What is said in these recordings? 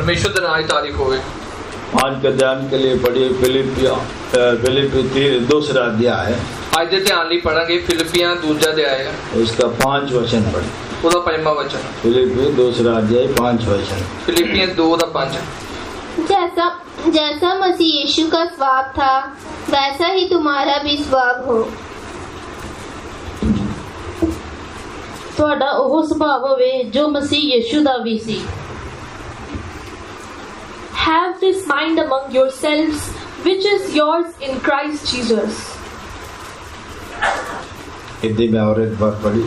परमेश्वर दा नाम तारीफ होवे। आज के ध्यान के लिए पढ़िए फिलिप्पी दूसरा अध्याय। आज दे ध्यान लिए पढ़ांगे फिलिपियां दूसरा अध्याय, उसका 5 वचन पढ़े। ਉਹਦਾ ਪੰਜਵਾਂ वचन। फिलिप्पी दूसरा अध्याय 5 वचन। फिलिपियां 2:5। जैसा मसीह यीशु का स्वभाव था वैसा ही तुम्हारा भी स्वभाव हो। ਤੁਹਾਡਾ ਉਹ ਸੁਭਾਅ ਹੋਵੇ ਜੋ ਮਸੀਹ ਯਿਸੂ ਦਾ ਵੀ ਸੀ। Have this mind among yourselves, which is yours in Christ Jesus. Hindi में और एक बार पढ़ी।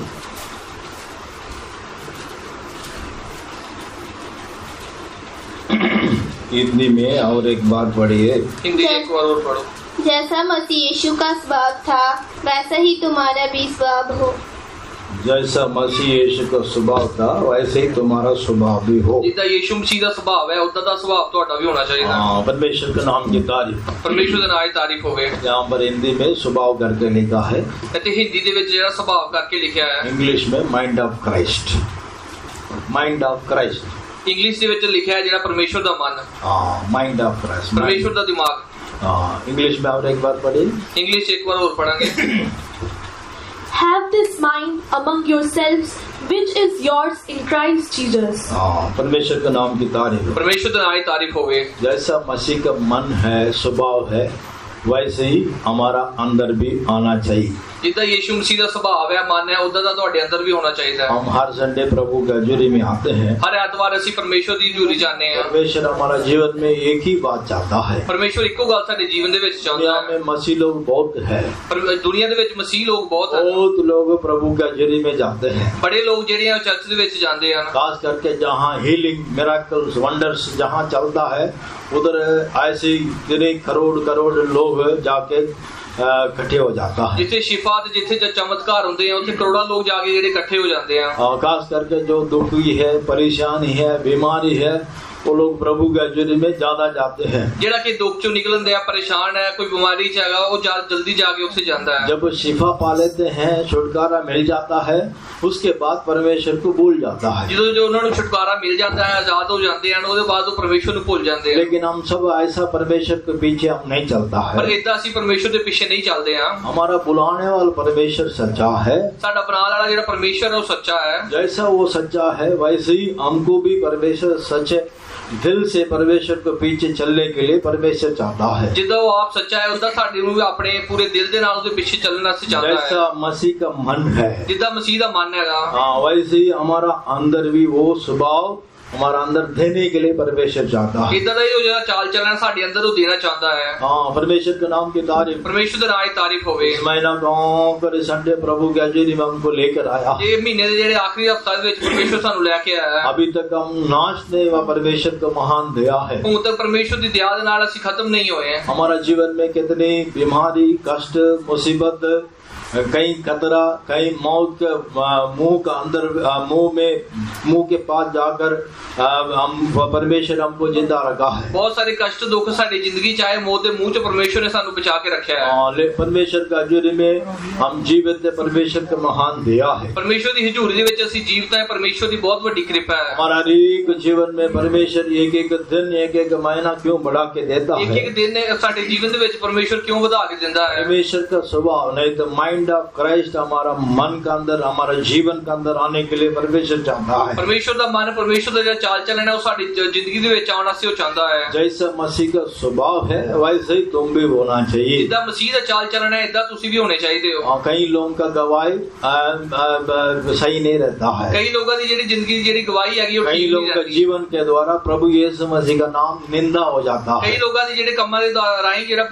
हिंदी में और एक बार पढ़िए। हिंदी एक बार और पढ़ो। जैसा मसीह यीशु का स्वभाव था वैसा ही तुम्हारा भी स्वभाव हो। जैसा मसीह यीशु का स्वभाव था वैसे ही तुम्हारा स्वभाव भी हो। जिदा यीशु मसीह ਦਾ ਸੁਭਾਅ ਹੈ ਉਦਾਂ ਦਾ ਸੁਭਾਅ ਤੁਹਾਡਾ ਵੀ ਹੋਣਾ ਚਾਹੀਦਾ। हाँ, परमेश्वर के नाम की तारीफ। परमेश्वर ਦਾ ਨਾਮ ਦੀ ਤਾਰੀਫ ਹੋਵੇ। यहाँ पर हिंदी में स्वभाव करके लिखा है, ਅਤੇ ਹਿੰਦੀ ਦੇ ਵਿੱਚ ਜਿਹੜਾ ਸੁਭਾਅ ਕਰਕੇ ਲਿਖਿਆ ਹੈ, इंग्लिश में mind of Christ. Mind of Christ English ਦੇ ਵਿੱਚ ਲਿਖਿਆ ਹੈ ਜਿਹੜਾ ਪਰਮੇਸ਼ਵਰ ਦਾ ਮਨ, हाँ, माइंड ऑफ क्राइस्ट, ਪਰਮੇਸ਼ਵਰ ਦਾ ਦਿਮਾਗ। हाँ, इंग्लिश में और एक बार पढ़िए। ਇੰਗਲਿਸ਼ ਇੱਕ ਵਾਰ ਹੋਰ ਪੜਾਂਗੇ। Have this mind among yourselves, which is yours in Christ Jesus. हाँ, परमेश्वर के नाम की तारीफ। परमेश्वर ਦਾ ਨਾਮ ਦੀ ਤਾਰੀਫ ਹੋਵੇ। जैसा मसीह का मन है, स्वभाव है, वैसे ही हमारा अंदर भी आना चाहिए। जिदा यीशु मसीह ਦਾ ਸੁਭਾਅ ਹੈ, ਮਨ ਹੈ, ਉਦਾਂ ਦਾ ਤੁਹਾਡੇ ਅੰਦਰ ਵੀ ਹੋਣਾ ਚਾਹੀਦਾ ਹੈ। हम हर संडे प्रभु की हजूरी में आते हैं। हर ਐਤਵਾਰ ਅਸੀਂ ਪਰਮੇਸ਼ਵਰ ਦੀ ਹਜ਼ੂਰੀ ਜਾਂਦੇ ਹਾਂ। परमेश्वर हमारा जीवन में एक ही बात चाहता है। ਪਰਮੇਸ਼ਵਰ ਇੱਕੋ ਗੱਲ ਸਾਡੇ ਜੀਵਨ ਦੇ ਵਿੱਚ ਚਾਹੁੰਦਾ दुनिया ਹੈ। में मसीह लोग बहुत है, ਪਰ ਦੁਨੀਆ ਦੇ ਵਿੱਚ ਮਸੀਹ ਲੋਕ ਬਹੁਤ ਹਨ। बहुत लोग प्रभु की हजूरी में जाते हैं। बड़े लोग ਜਿਹੜੇ ਆ ਚਰਚ ਦੇ ਵਿੱਚ ਜਾਂਦੇ ਹਨ। खास करके जहाँ हीलिंग, मिराकल्स, वंडर्स जहाँ चलता है उधर ऐसे कितने करोड़ लोग जाके इकट्ठे हो जाता है। जिथे शिफा ते जिथे चमत्कार होंदे हैं उत्थे करोड़ों लोग जाके जेडे इकट्ठे हो जाते हैं। खास करके जो दुखी है, परेशानी है, बीमारी है, वो लोग प्रभु के हजूरी में ज्यादा जाते हैं। जेड़ा कि दुख चो निकलन दिया, परेशान है, कोई बीमारी च हैगा, वो जल्दी जाके उससे जाता है। जब शिफा पा लेते हैं, छुटकारा मिल जाता है, उसके बाद परमेश्वर को भूल जाता है। जो उन्होंने छुटकारा मिल जाता है, आजाद हो जाते हैं, उसके बाद वो परमेश्वर को भूल जाते हैं। लेकिन हम सब ऐसा परमेश्वर के पीछे हम नहीं चलता है। पर इतना ਅਸੀਂ परमेश्वर के पीछे नहीं चलते हैं। हमारा बुलाने वाला परमेश्वर सच्चा है। साडा बनाने वाला जेड़ा परमेश्वर है वो सच्चा है। जैसा वो सच्चा है वैसे ही हमको भी परमेश्वर सच्चे दिल से परमेश्वर को पीछे चलने के लिए परमेश्वर चाहता है। जिदा वो आप सच्चा है उदा साडे नूं भी अपने पूरे दिल दे नाल उसदे पीछे चलना से चाहता है। जैसा मसीह का मन है, जिदा मसीह दा मन हैगा, हाँ, वैसे ही हमारा अंदर भी वो स्वभाव हमारा अंदर देने के लिए परमेश्वर चाहता है। इदा दा जो जेड़ा चाल चलन साडे अंदर वो देना चाहता है। हाँ, परमेश्वर के नाम की तारीफ। परमेश्वर दा नाम दी तारीफ होवे। इस महीना पर संडे प्रभु की हजूरी में हमको लेकर आया। ये महीने दे जेड़े आखिरी हफ्ता दे विच परमेश्वर सानू लेके आया है। अभी तक हम नाश नहीं हुआ, परमेश्वर का महान दया है। हुण तक परमेश्वर दी दया दे नाल असीं खत्म नहीं होए हैं। हमारा जीवन में कितनी बीमारी, कष्ट, मुसीबत, कहीं खतरा, कहीं मौत के मुंह का अंदर मुंह के पास जाकर हम परमेश्वर हमको जिंदा रखा है। बहुत सारे कष्ट दुख साडी जिंदगी चाहे मौत के मुंह च परमेश्वर ने सानू बचा के रखा है। परमेश्वर का हजूरी में हम जीवित है, परमेश्वर का महान दया है। परमेश्वर दी हजूरी दे विच असीं जीवित है, परमेश्वर दी बहुत बड़ी कृपा है। हमारा हर एक जीवन में परमेश्वर एक दिन, एक महीना क्यों बढ़ा के देता है? एक दिन साडे जीवन दे विच परमेश्वर क्यों बढ़ा के देता है? परमेश्वर का स्वभाव नहीं तो माइंड ऑफ क्राइस्ट हमारा मन का अंदर, हमारा जीवन का अंदर आने के लिए परमेश्वर चाहता है। परमेश्वर दा मन, परमेश्वर दा जो चाल चलन है वो साडी जिंदगी दे विच आउण वास्ते वो चाहता है। जैसा मसीह का स्वभाव है वैसे ही तुम भी होना चाहिए। जिद्दां मसीह दा चाल चलन है इदां तुसीं भी होने चाहिए हो। कई लोगों का गवाही सही नहीं रहता है। कई लोगों की जेडी जिंदगी दी जेडी गवाही हैगी वो कई ठीक लोगों नहीं का रहती। जीवन के द्वारा प्रभु यीशु मसीह का नाम निंदा हो जाता है। कई लोगों की जेडे कामां दे राहीं जेड़ा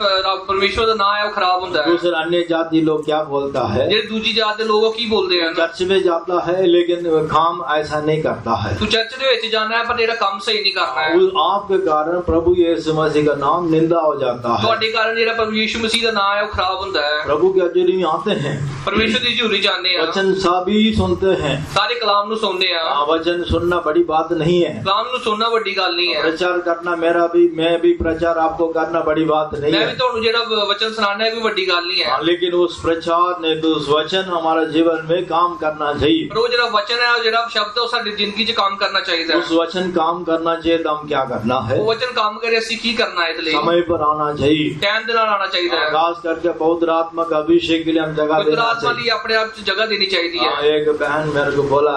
परमेश्वर दा नाम है वो खराब हुंदा है। दूसरे अन्य जाति लोग क्या बोलता है? जेडे दूजी जात दे लोग की बोलदे हैं, चर्च में जाता है लेकिन काम ऐसा नहीं करता है। तू चर्च दे विच जाना है पर जेड़ा काम सही नहीं करना है। आपके कारण प्रभु यीशु मसीह का नाम निंदा हो जाता है। ਤੁਹਾਡੇ कारण जेड़ा प्रभु यीशु मसीह दा नाम है वो खराब हुंदा है। प्रभु के हजूरी में आते हैं, परमेश्वर दी हजूरी जाने हैं, वचन सभी सुनते हैं। सारे कलाम नु सुनते हैं। वचन सुनना बड़ी बात नहीं है, कलाम नु सुनना बड़ी गल नहीं है। प्रचार करना मैं भी प्रचार आपको करना बड़ी बात नहीं मैं है। भी तुहानू जेड़ा वचन सुनाना है कोई बड़ी गल नहीं है। लेकिन उस प्रचार बात नहीं तो उस वचन हमारा जीवन में काम करना चाहिए। पर वो ਜਿਹੜਾ ਵਚਨ ਹੈ, ਉਹ ਜਿਹੜਾ ਸ਼ਬਦ ਹੈ, ਉਹ ਸਾਡੀ ਜ਼ਿੰਦਗੀ 'ਚ ਕੰਮ ਕਰਨਾ ਚਾਹੀਦਾ उस वचन काम करना चाहिए तो हम क्या करना है? ਉਹ ਵਚਨ ਕੰਮ ਕਰੇ ਅਸੀਂ ਕੀ ਕਰਨਾ ਹੈ? ਇਹਦੇ ਲਈ समय पर आना चाहिए। ਟਾਈਮ ਦੇ ਨਾਲ ਆਉਣਾ ਚਾਹੀਦਾ ਹੈ। खास करके पवित्र आत्मा का अभिषेक के लिए हम जगह ਪਵਿੱਤਰ देना ਆਤਮਾ चाहिए। ਲਈ ਆਪਣੇ ਆਪ 'ਚ जगह देनी चाहिए है। एक बहन मेरे को बोला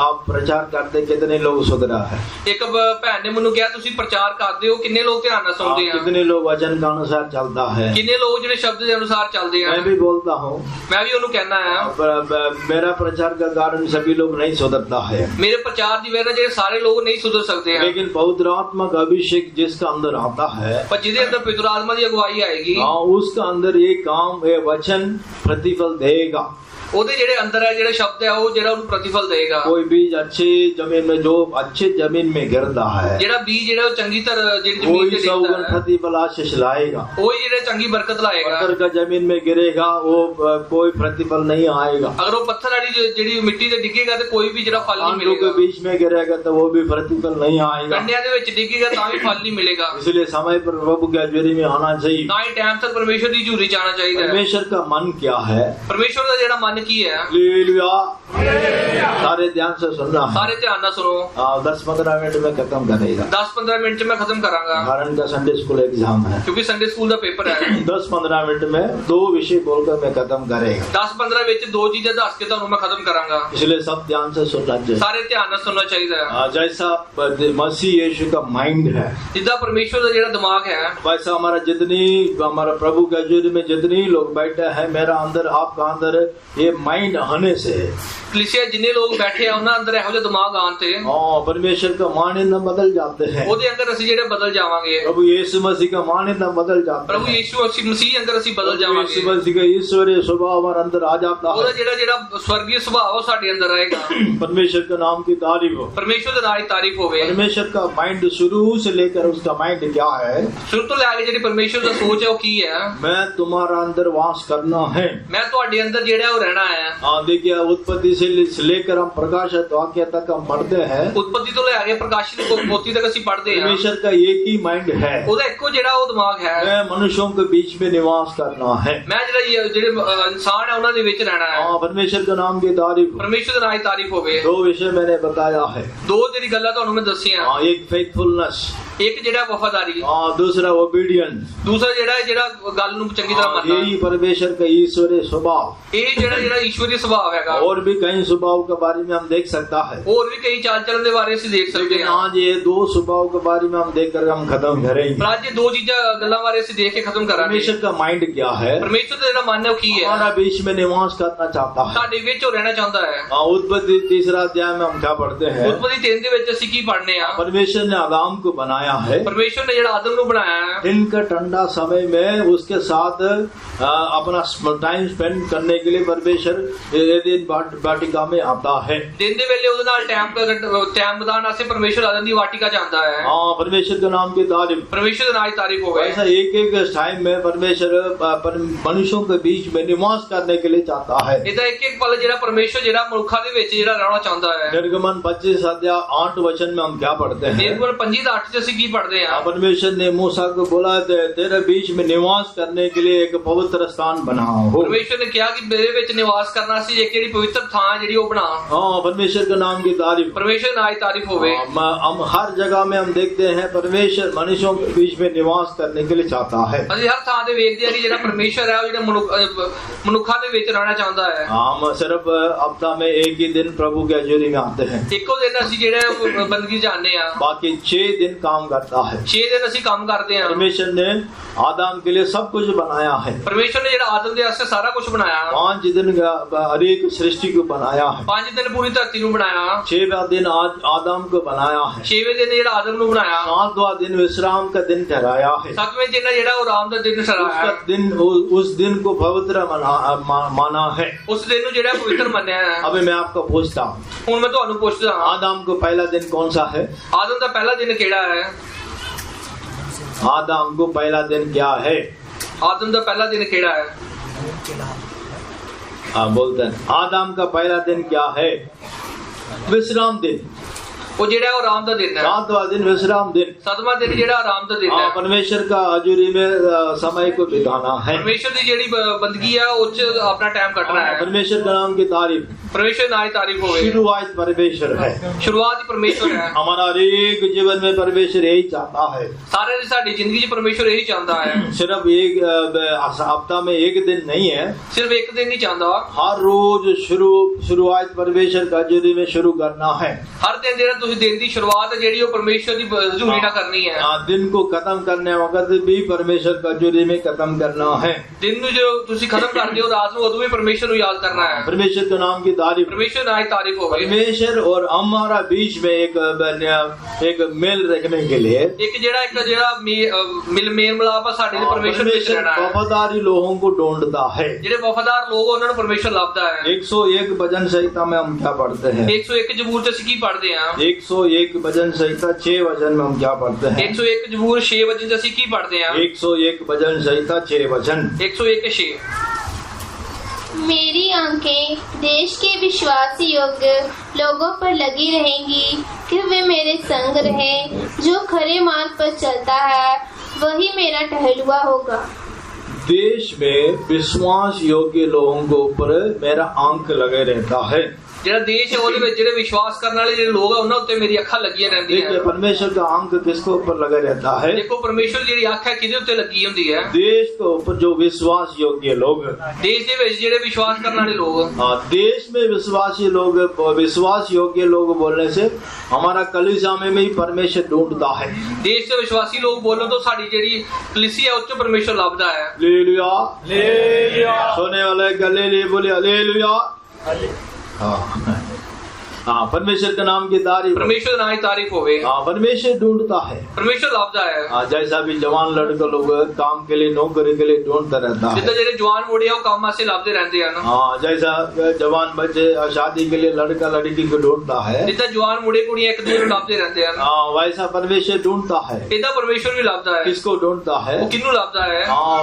आप प्रचार करते कितने लोग सुधरा है? ਇੱਕ ਭੈਣ ਨੇ ਮੈਨੂੰ ਕਿਹਾ ਤੁਸੀਂ ਪ੍ਰਚਾਰ ਕਰਦੇ ਹੋ, ਕਿੰਨੇ ਲੋਕ ਧਿਆਨ ਨਾਲ ਸੁਣਦੇ ਆ, कितने लोग वचन का अनुसार चलता है? ਕਿੰਨੇ ਲੋਕ ਜਿਹੜੇ ਸ਼ਬਦ ਦੇ ਅਨੁਸਾਰ ਚੱਲਦੇ ਆ। मैं भी बोलता हूँ, ਮੈਂ ਵੀ ਉਹਨੂੰ ਕਹਿਣਾ ਹੈ मेरा प्रचार का कारण सभी लोग नहीं सुधरता है, ਮੇਰੇ ਪ੍ਰਚਾਰ ਦੀ ਵਜ੍ਹਾ ਨਾਲ ਜਿਹੜੇ ਸਾਰੇ ਲੋਕ नहीं सुधर सकते हैं। लेकिन पवित्र आत्मा का अभिषेक जिसका अंदर आता है, पर ਜਿਹਦੇ ਅੰਦਰ ਪਵਿੱਤਰ ਆਤਮਾ ਦੀ ਅਗਵਾਈ ਆਏਗੀ, उसका अंदर ये काम ये वचन प्रतिफल देगा। ਉਹਦੇ ਜਿਹੜੇ ਅੰਦਰ ਹੈ ਜਿਹੜੇ ਸ਼ਬਦ ਹੈ ਉਹ ਜਿਹੜਾ ਉਹਨੂੰ ਪ੍ਰਤੀਫਲ ਦੇਗਾ। कोई बीज अच्छी जमीन में जो अच्छे जमीन में गिरता है, ਜਿਹੜਾ ਬੀਜ ਜਿਹੜਾ ਉਹ ਚੰਗੀ ਤਰ੍ਹਾਂ ਜਿਹੜੀ ਜ਼ਮੀਨ वही ਤੇ सौ ਡਿੱਗਦਾ गुण ਹੈ, प्रतिफल आशीष लाएगा। ਉਹ ਹੀ ਜਿਹੜੇ ਚੰਗੀ ਬਰਕਤ ਲਾਏਗਾ। पत्थर का जमीन में गिरेगा वो कोई प्रतिफल नहीं आएगा। ਅਗਰ ਉਹ ਪੱਥਰ ਵਾਲੀ ਜਿਹੜੀ ਮਿੱਟੀ ਤੇ ਡਿੱਗੇਗਾ ਤੇ ਕੋਈ ਵੀ ਜਿਹੜਾ ਫਲ ਨਹੀਂ कांटों के ਮਿਲੇਗਾ। बीच में गिरेगा तो वो भी प्रतिफल नहीं आएगा। ਕੰਡਿਆਂ ਦੇ ਵਿੱਚ ਡਿੱਗੇਗਾ ਤਾਂ ਵੀ ਫਲ ਨਹੀਂ ਮਿਲੇਗਾ। इसलिए समय पर प्रभु की हजूरी में आना चाहिए। ਤਾਂ ਹੀ ਟਾਈਮ ਸਿਰ ਪਰਮੇਸ਼ਰ ਦੀ ਹਜ਼ੂਰੀ 'ਚ ਆਉਣਾ ਚਾਹੀਦਾ ਹੈ। परमेश्वर का मन क्या है? ਪਰਮੇਸ਼ਰ ਦਾ ਜਿਹੜਾ ਮਨ ਕੀ ਹੈ, हालेलुया। सारे ध्यान से सुनना है। ਸਾਰੇ ਧਿਆਨ ਨਾਲ ਸੁਣੋ। 10-15 मिनट में खत्म करेगा, 10-15 मिनट 'ਚ मैं खत्म करांगा कारण का संडे स्कूल एग्जाम है। क्योंकि संडे स्कूल ਦਾ पेपर है। 10-15 मिनट में 2 विषय बोलकर मैं खत्म करेगा, 10-15 ਵਿੱਚ 2 ਚੀਜ਼ਾਂ ਦੱਸ ਕੇ ਤੁਹਾਨੂੰ ਮੈਂ ਖਤਮ ਕਰਾਂਗਾ। इसलिए सब ध्यान से सुनना चाहिए। ਸਾਰੇ ਧਿਆਨ ਨਾਲ ਸੁਣਨਾ ਚਾਹੀਦਾ ਹੈ। जैसा मसीह यीशु का माइंड है, ਜਿੱਦਾਂ ਪਰਮੇਸ਼ਰ ਦਾ ਜਿਹੜਾ ਦਿਮਾਗ ਹੈ, वैसा हमारा प्रभु के हजूरी में जितने लोग बैठे हैं, मेरा अंदर आपका अंदर ये माइंड आने से है। ਕਲੀਸਿਆ ਜਿੰਨੇ ਲੋਕ ਬੈਠੇ ਆ ਉਹਨਾਂ ਅੰਦਰ ਇਹੋ ਜਿਹਾ ਦਿਮਾਗ ਆਉਣ ਤੇ परमेश्वर का मान्यता बदल जाते हैं। ਉਹਦੇ ਅੰਦਰ ਅਸੀਂ ਜਿਹੜੇ ਬਦਲ ਜਾਵਾਂਗੇ। प्रभु यीशु मसीह का मान्यता बदल जाता ਪ੍ਰਭੂ है। ਯੀਸ਼ੂ ਮਸੀਹ ਅੰਦਰ ਅਸੀਂ ਬਦਲ यीशु ਜਾਵਾਂਗੇ। मसीह का ईश्वरीय स्वभाव हमारे अंदर आ जाता ਉਹਦਾ है। ਜਿਹੜਾ ਸਵਰਗੀ ਸੁਭਾਅ ਉਹ ਸਾਡੇ ਅੰਦਰ ਰਹੇਗਾ। परमेश्वर के नाम की तारीफ हो। ਪਰਮੇਸ਼ਰ ਦੇ ਨਾਲ ਹੀ ਤਾਰੀਫ ਹੋਵੇ। परमेश्वर का माइंड शुरू से लेकर उसका माइंड क्या है? ਸ਼ੁਰੂ ਤੋਂ ਲੈ ਕੇ ਜਿਹੜੀ ਪਰਮੇਸ਼ਰ ਦਾ ਸੋਚ ਹੈ ਉਹ ਕੀ ਹੈ? मैं तुम्हारा अंदर वास करना है। ਮੈਂ ਤੁਹਾਡੇ ਅੰਦਰ ਜਿਹੜਾ ਉਹ ਰਹਿਣਾ ਹੈ। देखिए उत्पत्ति से लेकर हम प्रकाशित वाक्य तक हम पढ़ते हैं, ਉਤਪਤੀ ਤੋਂ ਲੈ ਕੇ ਪ੍ਰਕਾਸ਼ਿਤ ਪੋਥੀ ਤੱਕ ਅਸੀਂ ਪੜ੍ਹਦੇ ਹਾਂ। परमेश्वर का एक ही माइंड है। ਉਹਦਾ ਇੱਕੋ ਜਿਹੜਾ ਉਹ ਦਿਮਾਗ ਹੈ। मैं मनुष्यों के बीच में निवास करना है। ਮੈਂ ਜਿਹੜੇ ਇਨਸਾਨ ਹੈ ਉਹਨਾਂ ਦੇ ਵਿੱਚ ਰਹਿਣਾ ਹੈ। परमेश्वर के नाम की तारीफ। ਪਰਮੇਸ਼ਰ ਦੇ ਨਾਲ ਹੀ ਤਾਰੀਫ ਹੋਵੇ। 2 विषय मैंने बताया है। 2 ਜਿਹੜੀ ਗੱਲਾਂ ਤੁਹਾਨੂੰ ਮੈਂ ਦੱਸੀਆਂ। एक फेथफुलनेस, ਇੱਕ ਜਿਹੜਾ ਵਫਾਦਾਰੀ, दूसरा ओबीडियंस। ਦੂਸਰਾ ਜਿਹੜਾ ਗੱਲ ਨੂੰ ਚੰਗੀ ਤਰ੍ਹਾਂ ਮੰਨਣਾ। यही परमेश्वर का ईश्वरीय स्वभाव। ਇਹ ਜਿਹੜਾ ਈਸ਼ਵਰੀ ਸੁਭਾਅ ਹੈਗਾ। और भी कई स्वभाव के बारे में हम देख सकता है, ਹੋਰ ਵੀ ਕਈ ਚਾਲ ਚੱਲਣ ਦੇ ਬਾਰੇ ਅਸੀਂ ਦੇਖ ਸਕਦੇ लेकिन ਹਾਂ। आज ये 2 स्वभाव के बारे में हम देख कर हम खत्म करेंगे। ਪਰ ਅੱਜ ਇਹ 2 ਚੀਜ਼ਾਂ ਗੱਲਾਂ ਬਾਰੇ ਅਸੀਂ ਦੇਖ ਕੇ ਖਤਮ ਕਰਾਂਗੇ। परमेश्वर का माइंड क्या है? ਪਰਮੇਸ਼ਰ ਦਾ ਜਿਹੜਾ ਮਨ ਹੈ ਉਹ ਕੀ ਹੈ? हमारा बीच में निवास करना चाहता है। ਸਾਡੇ ਵਿੱਚ ਉਹ ਰਹਿਣਾ ਚਾਹੁੰਦਾ ਹੈ। उत्पत्ति 3 अध्याय में हम क्या पढ़ते हैं? ਉਤਪਤੀ 3 ਦੇ ਵਿੱਚ ਅਸੀਂ ਕੀ ਪੜ੍ਹਨੇ ਆ? परमेश्वर ने आदम को बनाया है। ਪਰਮੇਸ਼ਰ ਨੇ ਜਿਹੜਾ ਆਦਮ ਨੂੰ ਬਣਾਇਆ ਹੈ, दिन का ठंडा समय में उसके साथ अपना टाइम स्पेंड करने के लिए परमेश्वर एदेन वाटिका में आता है। ਦਿਨ ਦੇ ਵੇਲੇ ਉਹਦੇ ਨਾਲ ਟਾਈਮ ਬਿਤਾਉਣ ਵਾਸਤੇ ਪਰਮੇਸ਼ਰ ਆਦਮ ਦੀ ਵਾਟਿਕਾ ਜਾਂਦਾ ਹੈ। परमेश्वर के नाम की तारीफ। ਪਰਮੇਸ਼ਰ ਦੇ ਨਾਲ ਹੀ ਤਾਰੀਫ ਹੋਵੇ। ऐसा एक टाइम में परमेश्वर मनुष्यों के बीच में निवास करने के लिए चाहता है। ਇਹਦਾ ਇੱਕ ਪਲ ਜਿਹੜਾ ਪਰਮੇਸ਼ਰ ਜਿਹੜਾ ਮਨੁੱਖਾਂ ਦੇ ਵਿੱਚ ਜਿਹੜਾ ਰਹਿਣਾ ਚਾਹੁੰਦਾ ਹੈ। निर्गमन 25 अध्याय 8 वचन में हम क्या पढ़ते हैं? ਨਿਰਗੁਣ 5:8 ਚ ਅਸੀਂ ਕੀ ਪੜ੍ਹਦੇ ਹਾਂ? परमेश्वर ने मूसा को बोला तेरे बीच में निवास करने के लिए एक पवित्र स्थान बनाओ। ਪਰਮੇਸ਼ਰ ਨੇ ਕਿਹਾ ਕਿ ਮੇਰੇ ਵਿੱਚ ਨਿਵਾਸ ਕਰਨਾ ਸੀ ਇੱਕ ਜਿਹੜੀ ਪਵਿੱਤਰ ਥਾਂ ਜਿਹੜੀ ਉਹ ਬਣਾ। परमेश्वर के नाम की तारीफ। ਪਰਮੇਸ਼ਰ ਨਾਲ ਹੀ ਤਾਰੀਫ ਹੋਵੇ। हम हर जगह में हम देखते हैं परमेश्वर मनुष्यों के बीच में निवास करने के लिए चाहता है। ਅਸੀਂ ਹਰ ਥਾਂ ਤੇ ਵੇਖਦੇ ਹਾਂ ਕਿ ਜਿਹੜਾ ਪਰਮੇਸ਼ਰ ਹੈ ਉਹ ਜਿਹੜਾ ਮਨੁੱਖਾਂ ਦੇ ਵਿੱਚ ਰਹਿਣਾ ਚਾਹੁੰਦਾ ਹੈ। हम सिर्फ हफ्ता में एक ही दिन प्रभु के हजूरी में आते हैं, ਇੱਕੋ ਦਿਨ ਅਸੀਂ ਜਿਹੜੇ ਬੰਦਗੀ ਜਾਂਦੇ ਆ, बाकी 6 दिन काम करता है। 6 ਦਿਨ ਅਸੀਂ ਕੰਮ ਕਰਦੇ ਆ। परमेश्वर ने आदम के लिए सब कुछ बनाया है। ਪਰਮੇਸ਼ਰ ਨੇ ਜਿਹੜਾ ਆਦਮ ਦੇ ਵਾਸਤੇ ਸਾਰਾ ਕੁਝ ਬਣਾਇਆ। 5 दिन का हर एक सृष्टि को बनाया है। 5 ਦਿਨ ਪੂਰੀ ਧਰਤੀ ਨੂੰ ਬਣਾਇਆ। 6वां दिन आज आदम को बनाया है। 6ਵੇਂ ਦਿਨ ਜਿਹੜਾ ਆਦਮ ਨੂੰ ਬਣਾਇਆ। 7वां दिन विश्राम का दिन ठहराया है। 7ਵੇਂ ਦਿਨ ਜਿਹੜਾ ਉਹ ਆਰਾਮ ਦਾ ਦਿਨ ਠਹਿਰਾਇਆ उसका ਹੈ। दिन उस दिन को पवित्र माना है। ਉਸ ਦਿਨ ਨੂੰ ਜਿਹੜਾ ਪਵਿੱਤਰ ਮੰਨਿਆ ਹੈ। अभी मैं आपको पूछता हूँ, ਹੁਣ ਮੈਂ ਤੁਹਾਨੂੰ ਪੁੱਛਦਾ ਹਾਂ, आदम को पहला दिन कौन सा है? ਆਦਮ ਦਾ ਪਹਿਲਾ ਦਿਨ ਕਿਹੜਾ ਹੈ? आदम को पहला दिन क्या है? ਆਦਮ ਦਾ ਪਹਿਲਾ ਦਿਨ ਕਿਹੜਾ ਹੈ? बोलते हैं आदम का पहला दिन क्या है? विश्राम दिन। ਉਹ ਜਿਹੜਾ ਉਹ ਆਰਾਮ ਦਾ ਦਿਨ ਹੈ। 7वां दिन विश्राम दिन। 7ਵਾਂ ਦਿਨ ਜਿਹੜਾ ਆਰਾਮ ਦਾ ਦਿਨ ਹੈ। परमेश्वर का हजूरी में समय को बिताना है। परमेश्वर ਦੀ ਜਿਹੜੀ ਬੰਦਗੀ ਆ ਉਹ ਚ ਆਪਣਾ ਟਾਈਮ ਕੱਟਣਾ ਹੈ। परमेश्वर के नाम की तारीफ, परमेश्वर ਨਾਲ ਤਾਰੀਫ ਹੋਵੇ। शुरुआत परमेश्वर है, शुरुआत ही परमेश्वर है। हमारा हर एक जीवन में परमेश्वर यही चाहता है। सारे ਦੀ ਸਾਡੀ ਜ਼ਿੰਦਗੀ ਚ परमेश्वर यही चाहता है। सिर्फ एक हफ्ता में एक दिन नहीं है, सिर्फ एक दिन नहीं चाहता, हर रोज शुरुआत परमेश्वर का हजूरी में शुरू करना है। हर दिन ਜਿਹੜਾ ਤੁਸੀਂ ਦਿਨ ਦੀ ਸ਼ੁਰੂਆਤ ਹੈ ਜਿਹੜੀ ਉਹ ਪਰਮੇਸ਼ਰ ਦੀ ਹਜ਼ੂਰੀ ਨਾਲ ਕਰਨੀ ਹੈ। दिन को खत्म करने वक्त भी परमेश्वर का हजूरी में खत्म करना है। दिन ਨੂੰ ਜੋ ਤੁਸੀਂ ਖਤਮ ਕਰਦੇ ਹੋ ਰਾਤ ਨੂੰ ਉਦੋਂ ਵੀ ਪਰਮੇਸ਼ਰ ਨੂੰ ਯਾਦ ਕਰਨਾ ਹੈ। परमेश्वर के नाम की तारीफ, परमेश्वर ਨਾਲ ਤਾਰੀਫ ਹੋਵੇ। परमेश्वर और हमारा बीच में एक मेल रखने के लिए ਇੱਕ ਜਿਹੜਾ ਮੇਲ ਮਿਲਾਪ ਆ ਸਾਡੇ ਦੇ ਪਰਮੇਸ਼ਰ ਵਿੱਚ ਰਹਿਣਾ ਹੈ। वफादारी लोगों को ढूंढता है। ਜਿਹੜੇ ਵਫਾਦਾਰ ਲੋਕ ਉਹਨਾਂ ਨੂੰ ਪਰਮੇਸ਼ਰ ਲੱਭਦਾ ਹੈ। 101 भजन संहिता में हम क्या पढ़ते हैं? 101 ਜ਼ਬੂਰ ਚ ਅਸੀਂ ਕੀ ਪੜ੍ਹਦੇ ਹਾਂ? 101 भजन संहिता 6 वचन में हम क्या पढ़ते हैं? 101 ਜ਼ਬੂਰ 6 ਵਚਨ ਚ ਅਸੀਂ ਕੀ ਪੜ੍ਹਦੇ ਹਾਂ? 101 भजन संहिता 6 वचन। 101 6। मेरी आंखें देश के विश्वासी योग्य लोगों पर लगी रहेंगी कि वे मेरे संग रहें। जो खरे मार्ग पर चलता है वही मेरा टहलुआ होगा। देश में विश्वास योग्य लोगों के ऊपर मेरा आंख लगे रहता है। ਜਿਹੜਾ ਦੇਸ਼ ਹੈ ਉਹਦੇ ਵਿੱਚ ਜਿਹੜੇ ਵਿਸ਼ਵਾਸ ਕਰਨ ਵਾਲੇ ਜਿਹੜੇ ਲੋਕ ਆ ਉਹਨਾਂ ਉੱਤੇ ਮੇਰੀ ਅੱਖਾਂ ਲੱਗੀਆਂ ਰਹਿੰਦੀਆਂ। देखिए परमेश्वर का आंख किसके ऊपर लगा रहता है? ਦੇਖੋ ਪਰਮੇਸ਼ਰ ਜਿਹੜੀ ਅੱਖ ਹੈ ਕਿਹਦੇ ਉੱਤੇ ਲੱਗੀ ਹੁੰਦੀ ਹੈ? देश के ऊपर जो विश्वास योग्य लोग, ਦੇਸ਼ ਦੇ ਵਿੱਚ ਜਿਹੜੇ ਵਿਸ਼ਵਾਸ ਕਰਨ ਵਾਲੇ ਲੋਕ। देश में विश्वासी लोग, विश्वास योग्य लोग बोलने से हमारा कलीसिया में भी परमेश्वर ढूंढता है। ਦੇਸ਼ ਦੇ ਵਿਸ਼ਵਾਸੀ ਲੋਕ ਬੋਲਣ ਤੋਂ ਸਾਡੀ ਜਿਹੜੀ ਕਲੀਸਿया ਉੱਚ ਪਰਮੇਸ਼ਰ ਲੱਭਦਾ ਹੈ। Hallelujah, hallelujah. सोने वाले गले लिए बोले हालेलुया। हाँ, परमेश्वर के नाम की तारीफ, परमेश्वर ਨਾਲ ਤਾਰੀਫ ਹੋਵੇ। हाँ, परमेश्वर ढूंढता है। परमेश्वर ਲੱਭਦਾ ਹੈ। हाँ, जैसा भी जवान लड़के लोग काम के लिए, नौकरी के लिए ढूंढता रहता ਜਿੱਦਾਂ है। ਜਿਹੜੇ ਜਵਾਨ ਮੁੰਡੇ ਆ ਉਹ ਕੰਮ ਵਾਸਤੇ ਲੱਭਦੇ ਰਹਿੰਦੇ ਹਨ। हाँ, जैसा जवान बच्चे शादी के लिए लड़का लड़की को ढूंढता है, ਜਿੱਦਾਂ ਜਵਾਨ ਮੁੰਡੇ ਕੁੜੀਆਂ ਇੱਕ ਦੂਜੇ ਨੂੰ ਲੱਭਦੇ ਰਹਿੰਦੇ ਹਨ, हाँ, वैसा परमेश्वर ढूंढता है। ਇਦਾਂ ਪਰਮੇਸ਼ਰ ਵੀ ਲੱਭਦਾ ਹੈ। किसको ढूंढता है? ਉਹ ਕਿਹਨੂੰ ਲੱਭਦਾ ਹੈ? हाँ,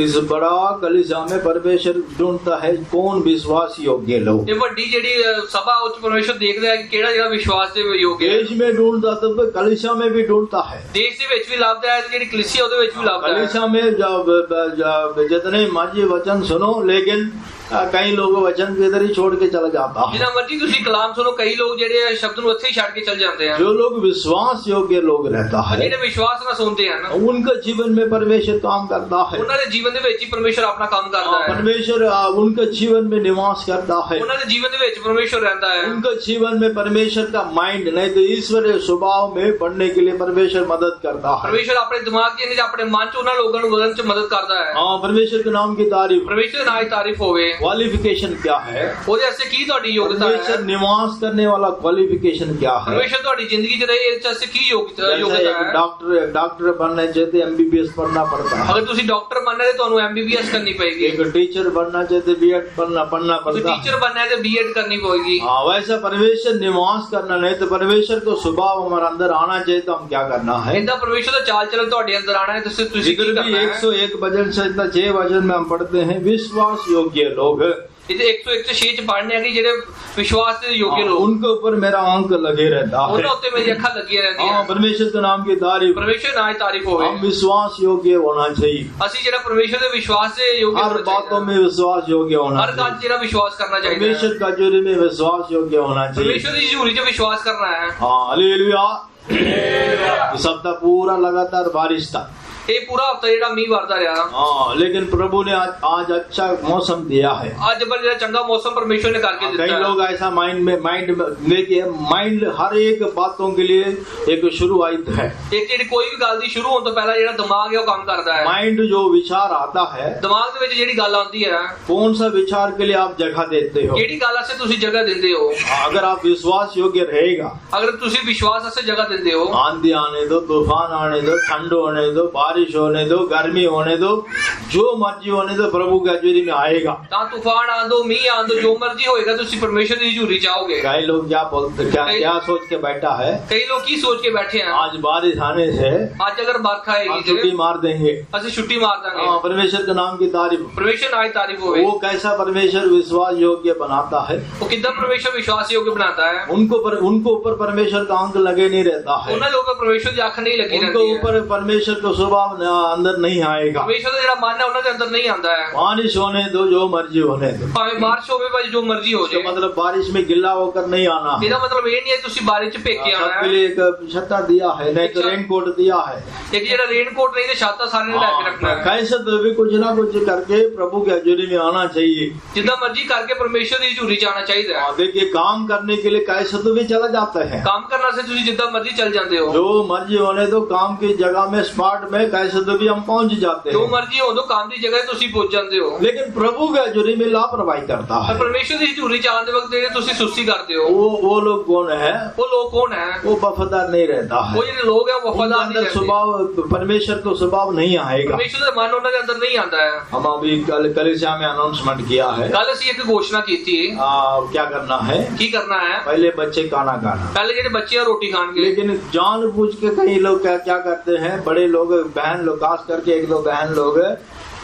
इस बड़ा कलीसिया में परमेश्वर ढूंढता है कौन विश्वास योग्य लोग। ਇਹ ਵੱਡੀ ਜਿਹੜੀ ਸਭਾ ਉੱਚ ਪਰਮੇਸ਼ਰ ਦੇਖਦਾ ਹੈ ਕਿ ਕਿਹੜਾ ਜਿਹੜਾ ਵਿਸ਼ਵਾਸ ਦੇ ਯੋਗ ਹੈ। देश में ढूंढता तो कलीसिया में भी ढूंढता है। ਦੇਸ਼ ਦੇ ਵਿੱਚ ਵੀ ਲੱਭਦਾ ਹੈ ਤੇ ਜਿਹੜੀ ਕਲੀਸਿया ਉਹਦੇ ਵਿੱਚ ਵੀ ਲੱਭਦਾ ਹੈ। कलीसिया में जब जितने मर्जी वचन सुनो, लेकिन कई लोग वचन के इधर ही छोड़ के चला जाता है। ਜਿੰਨਾ ਮਰਜੀ ਤੁਸੀਂ ਕਲਾਮ ਸੁਣੋ ਕਈ ਲੋਕ ਜਿਹੜੇ ਸ਼ਬਦ ਨੂੰ ਉੱਥੇ ਹੀ ਛੱਡ ਕੇ ਚਲ ਜਾਂਦੇ ਹਨ। जो लोग विश्वास योग्य लोग रहता है, ਜਿਹੜੇ ਵਿਸ਼ਵਾਸ ਨਾਲ ਸੁਣਦੇ ਹਨ उनके जीवन में परमेश्वर काम करता है। ਉਹਨਾਂ ਦੇ ਜੀਵਨ ਦੇ ਵਿੱਚ ਹੀ ਪਰਮੇਸ਼ਰ ਆਪਣਾ ਕੰਮ ਕਰਦਾ ਹੈ। परमेश्वर उनके जीवन में निवास करता है। ਉਹਨਾਂ ਦੇ ਜੀवन ਦੇ ਵਿੱਚ ਪਰਮੇਸ਼ਰ ਰਹਿੰਦਾ ਹੈ। उनके जीवन में परमेश्वर का माइंड नहीं तो ईश्वरीय स्वभाव में बढ़ने के लिए परमेश्वर मदद करता है। ਪਰਮੇਸ਼ਰ ਆਪਣੇ ਦਿਮਾਗ ਦੇ ਆਪਣੇ ਮਨ ਚ ਉਹਨਾਂ ਲੋਕਾਂ ਨੂੰ ਵਧਣ ਚ ਮਦਦ ਕਰਦਾ ਹੈ। हाँ, परमेश्वर के नाम की तारीफ। ਪਰਮੇਸ਼ਰ ਨਾਲ ਹੀ ਤਾਰੀਫ ਹੋਵੇ। क्वालिफिकेशन क्या है? ਉਹਦੇ ਵਾਸਤੇ ਕੀ ਤੁਹਾਡੀ ਯੋਗਤਾ ਹੈ? परमेश्वर निवास करने वाला क्वालिफिकेशन क्या है? ਪਰਮੇਸ਼ਰ ਤੁਹਾਡੀ ਜ਼ਿੰਦਗੀ ਚ ਰਹੇ ਇਸ ਵਾਸਤੇ ਕੀ ਯੋਗਤਾ जैसे ਹੈ? एक डॉक्टर बनना चाहते MBBS पढ़ना पड़ता है। ਅਗਰ ਤੁਸੀਂ ਡਾਕਟਰ ਬਣਨਾ ਹੈ ਤੇ ਤੁਹਾਨੂੰ MBBS करनी पड़ेगी। एक टीचर बनना चाहते BEd पढ़ना ਤੁਸੀਂ पड़ता है। टीचर बनना है तो BEd करनी पड़ेगी। हाँ, वैसा परमेश्वर निवास करना नहीं तो परमेश्वर को स्वभाव हमारे अंदर आना चाहिए तो हम क्या करना है? ਇਦਾਂ ਪਰਮੇਸ਼ਰ ਦਾ ਚਾਲ ਚਲਨ ਤੁਹਾਡੇ ਅੰਦਰ ਆਣਾ ਹੈ ਤੁਸੀਂ ਕੀ इधर भी ਕਰਨਾ ਹੈ? 101 भजन संहिता 6 वचन में हम पढ़ते हैं विश्वास योग्य लोग। इसे 101 6 ਚ ਪੜ੍ਹਨੇ ਆ ਕਿ ਜਿਹੜੇ ਵਿਸ਼ਵਾਸ ਦੇ ਯੋਗ ਲੋਕ उनके ऊपर मेरा आंख लगे रहता है। ਉਹਨਾਂ ਉੱਤੇ ਮੇਰੀ ਅੱਖਾਂ ਲੱਗੀਆਂ हाँ, ਰਹਿੰਦੀਆਂ। परमेश्वर के नाम की तारीफ। ਪਰਮੇਸ਼ਰ ਨਾਲ ਹੀ ਤਾਰੀਫ ਹੋਵੇ। हम विश्वास योग्य होना चाहिए। ਅਸੀਂ ਜਿਹੜਾ ਪਰਮੇਸ਼ਰ ਦੇ ਵਿਸ਼ਵਾਸ ਦੇ ਯੋਗ हर बातों में विश्वास योग्य होना ਹਰ ਗੱਲ चाहिए। ਜਿਹੜਾ ਵਿਸ਼ਵਾਸ ਕਰਨਾ ਚਾਹੀਦਾ ਹੈ। परमेश्वर का हजूरी में विश्वास योग्य होना चाहिए। ਪਰਮੇਸ਼ਰ ਦੀ ਹਜ਼ੂਰੀ 'ਚ ਵਿਸ਼ਵਾਸ ਕਰਨਾ ਹੈ। हाँ, हालेलुया। इस हफ्ता पूरा लगातार बारिश था। ਇਹ ਪੂਰਾ ਹਫਤਾ ਜਿਹੜਾ ਮੀਂਹ ਵਰਦਾ ਰਿਹਾ। हाँ, लेकिन प्रभु ने आज अच्छा मौसम दिया है। ਅੱਜ ਪਰ ਜਿਹੜਾ ਚੰਗਾ ਮੌਸਮ ਪਰਮੇਸ਼ਰ ਨੇ ਕਰਕੇ कई ਦਿੱਤਾ ਹੈ। लोग ऐसा माइंड देखिए, माइंड हर एक बातों के लिए एक शुरुआत है। ਇੱਕ ਜਿਹੜੀ ਕੋਈ ਵੀ ਗੱਲ ਦੀ ਸ਼ੁਰੂ ਹੋਣ ਤੋਂ ਪਹਿਲਾਂ ਜਿਹੜਾ ਦਿਮਾਗ ਹੈ ਉਹ ਕੰਮ ਕਰਦਾ ਹੈ। माइंड जो विचार आता है, ਦਿਮਾਗ ਦੇ ਵਿੱਚ ਜਿਹੜੀ ਗੱਲ ਆਉਂਦੀ ਹੈ कौन सा विचार के लिए आप जगह देते हो? ਕਿਹੜੀ ਗੱਲ ਵਾਸਤੇ ਤੁਸੀਂ ਜਗ੍ਹਾ ਦਿੰਦੇ ਹੋ? अगर आप विश्वास योग्य रहेगा, ਅਗਰ ਤੁਸੀਂ ਵਿਸ਼ਵਾਸ ਵਾਸਤੇ ਜਗ੍ਹਾ ਦਿੰਦੇ ਹੋ आंधी आने दो, तूफान आने दो, ठंड होने दो, बारिश बारिश होने दो, गर्मी होने दो, जो मर्जी होने दो, प्रभु की हजूरी में आएगा। ਤਾਂ तूफान आंदो, मीह आंदो, जो मर्जी होएगा ਤੁਸੀਂ परमेश्वर ਦੀ ਹਜ਼ੂਰੀ ਚਾਹੋਗੇ। कई लोग क्या बोलते, क्या सोच के बैठा है, कई लोग की सोच के बैठे हैं, आज बारिश आने से आज अगर बरखा हम आएगी छुट्टी मार देंगे, ਅਸੀਂ ਛੁੱਟੀ ਮਾਰ ਦਾਂਗੇ। परमेश्वर के नाम की तारीफ। परमेश्वर आज तारीफ होवे। वो कैसा परमेश्वर विश्वास योग्य बनाता है, वो कितना परमेश्वर विश्वास योग्य बनाता है। उनको ऊपर परमेश्वर का अंक लगे नहीं रहता है, उन्हें लोगों पर परमेश्वर की आंख नहीं लगी उनको रहती है। ऊपर परमेश्वर का स्वभाव अंदर नहीं आएगा। परमेश्वर का ਜਿਹੜਾ ਮਨ ਹੈ ਉਹਨਾਂ ਦੇ ਅੰਦਰ ਨਹੀਂ ਆਂਦਾ ਹੈ। बारिश होने दो, जो मर्जी होने दो, ਭਾਵੇਂ ਬਾਰਿਸ਼ ਹੋਵੇ ਭਾਵੇਂ ਜੋ ਮਰਜ਼ੀ ਹੋ इसका जाए। मतलब बारिश में गिल्ला होकर नहीं आना है। ਇਹਦਾ ਮਤਲਬ ਇਹ ਨਹੀਂ ਹੈ ਤੁਸੀਂ ਬਾਰਿਸ਼ ਚ ਭੇਕੇ ਆਣਾ सबके है। लिए एक छत्ता दिया है, नहीं तो रेनकोट दिया है। ਇੱਕ ਜਿਹੜਾ रेनकोट नहीं तो छाता सारे ने लेके रखना है। कैसे तो भी कुछ ना कुछ करके प्रभु की हजूरी में आना चाहिए। जितना मर्जी करके परमेश्वर की हजूरी च आना चाहिए। देखिए, काम करने के लिए कैसे तो भी चला जाता है, काम करना से तुझे जितना मर्जी चल जाते हो। जो मर्जी होने दो, काम की जगह में स्पॉट में कैसे तो भी हम पहुंच जाते जो हैं, मर्जी हो दो काम की जगह तुसी पहुंच जाते हो। लेकिन प्रभु की हजूरी में लापरवाही करता पर है। परमेश्वर की हजूरी च आने वक्त जेडे तुसी सुस्ती करते हो, वो लोग कौन है? वो लोग कौन है? वो वफादार नहीं रहता है, वो जो लोग है वो उनके वफादार नहीं अंदर रहते। स्वभाव परमेश्वर को स्वभाव नहीं आएगा। परमेश्वर का मन उन्होंने अंदर नहीं आता है। हम अभी कलीसिया में अनाउंसमेंट किया है, कल असी एक घोषणा की थी। क्या करना है, की करना है? पहले बच्चे खाना खाना, पहले जेडे बच्चे रोटी खान के, लेकिन जानबूझ के कई लोग क्या करते हैं, बड़े लोग, बहन लोग, खास करके एक दो बहन लोग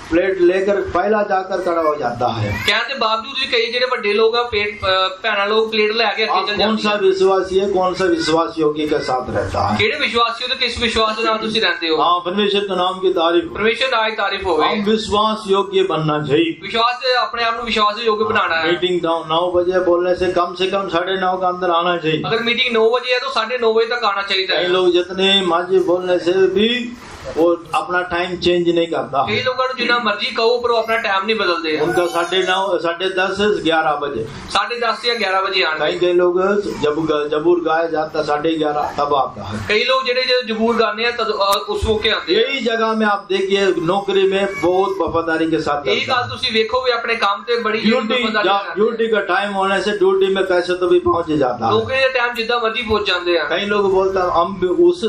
प्लेट लेकर पहला जाकर खड़ा हो जाता है। कहने बावजूद भी कई जेडे बड़े लोग भैन लोग प्लेट लेके आप कौन सा विश्वासी है, कौन सा विश्वास योगी के साथ रहता है, केड़े विश्वासी हो तो किस विश्वास के नाम तुसी रहते हो। हाँ, परमेश्वर के नाम की तारीफ। परमेश्वर आज तारीफ हो हम विश्वास योग्य बनना चाहिए। विश्वास से अपने आप को विश्वास योग्य बनाना है। मीटिंग 9 बजे बोलने से कम 9:30 का अंदर आना चाहिए। अगर मीटिंग 9 बजे है तो 9:30 बजे तक आना चाहिए। कई लोग जितने मर्जी बोलने से भी वो अपना टाइम चेंज नहीं करता। कई लोगों को जितना मर्जी कहो पर वो अपना टाइम नहीं बदलते। उनका 9:30 10:30 से 11 बजे, 10:30 या 11 बजे आना। कई लोग जब जबूर गाया जाता 11:30 तब आता है। कई लोग जेडे जबूर गाने हैं उस मौके आते हैं। यही जगह में आप देखिए, नौकरी में बहुत वफादारी के साथ, यही गल तुसी देखो भी अपने काम पे बड़ी ड्यूटी का टाइम होने से ड्यूटी में कैसे तो भी पहुंच जाता है। नौकरी का टाइम जितना मर्जी पहुंच जाते हैं। कई लोग बोलते हैं हम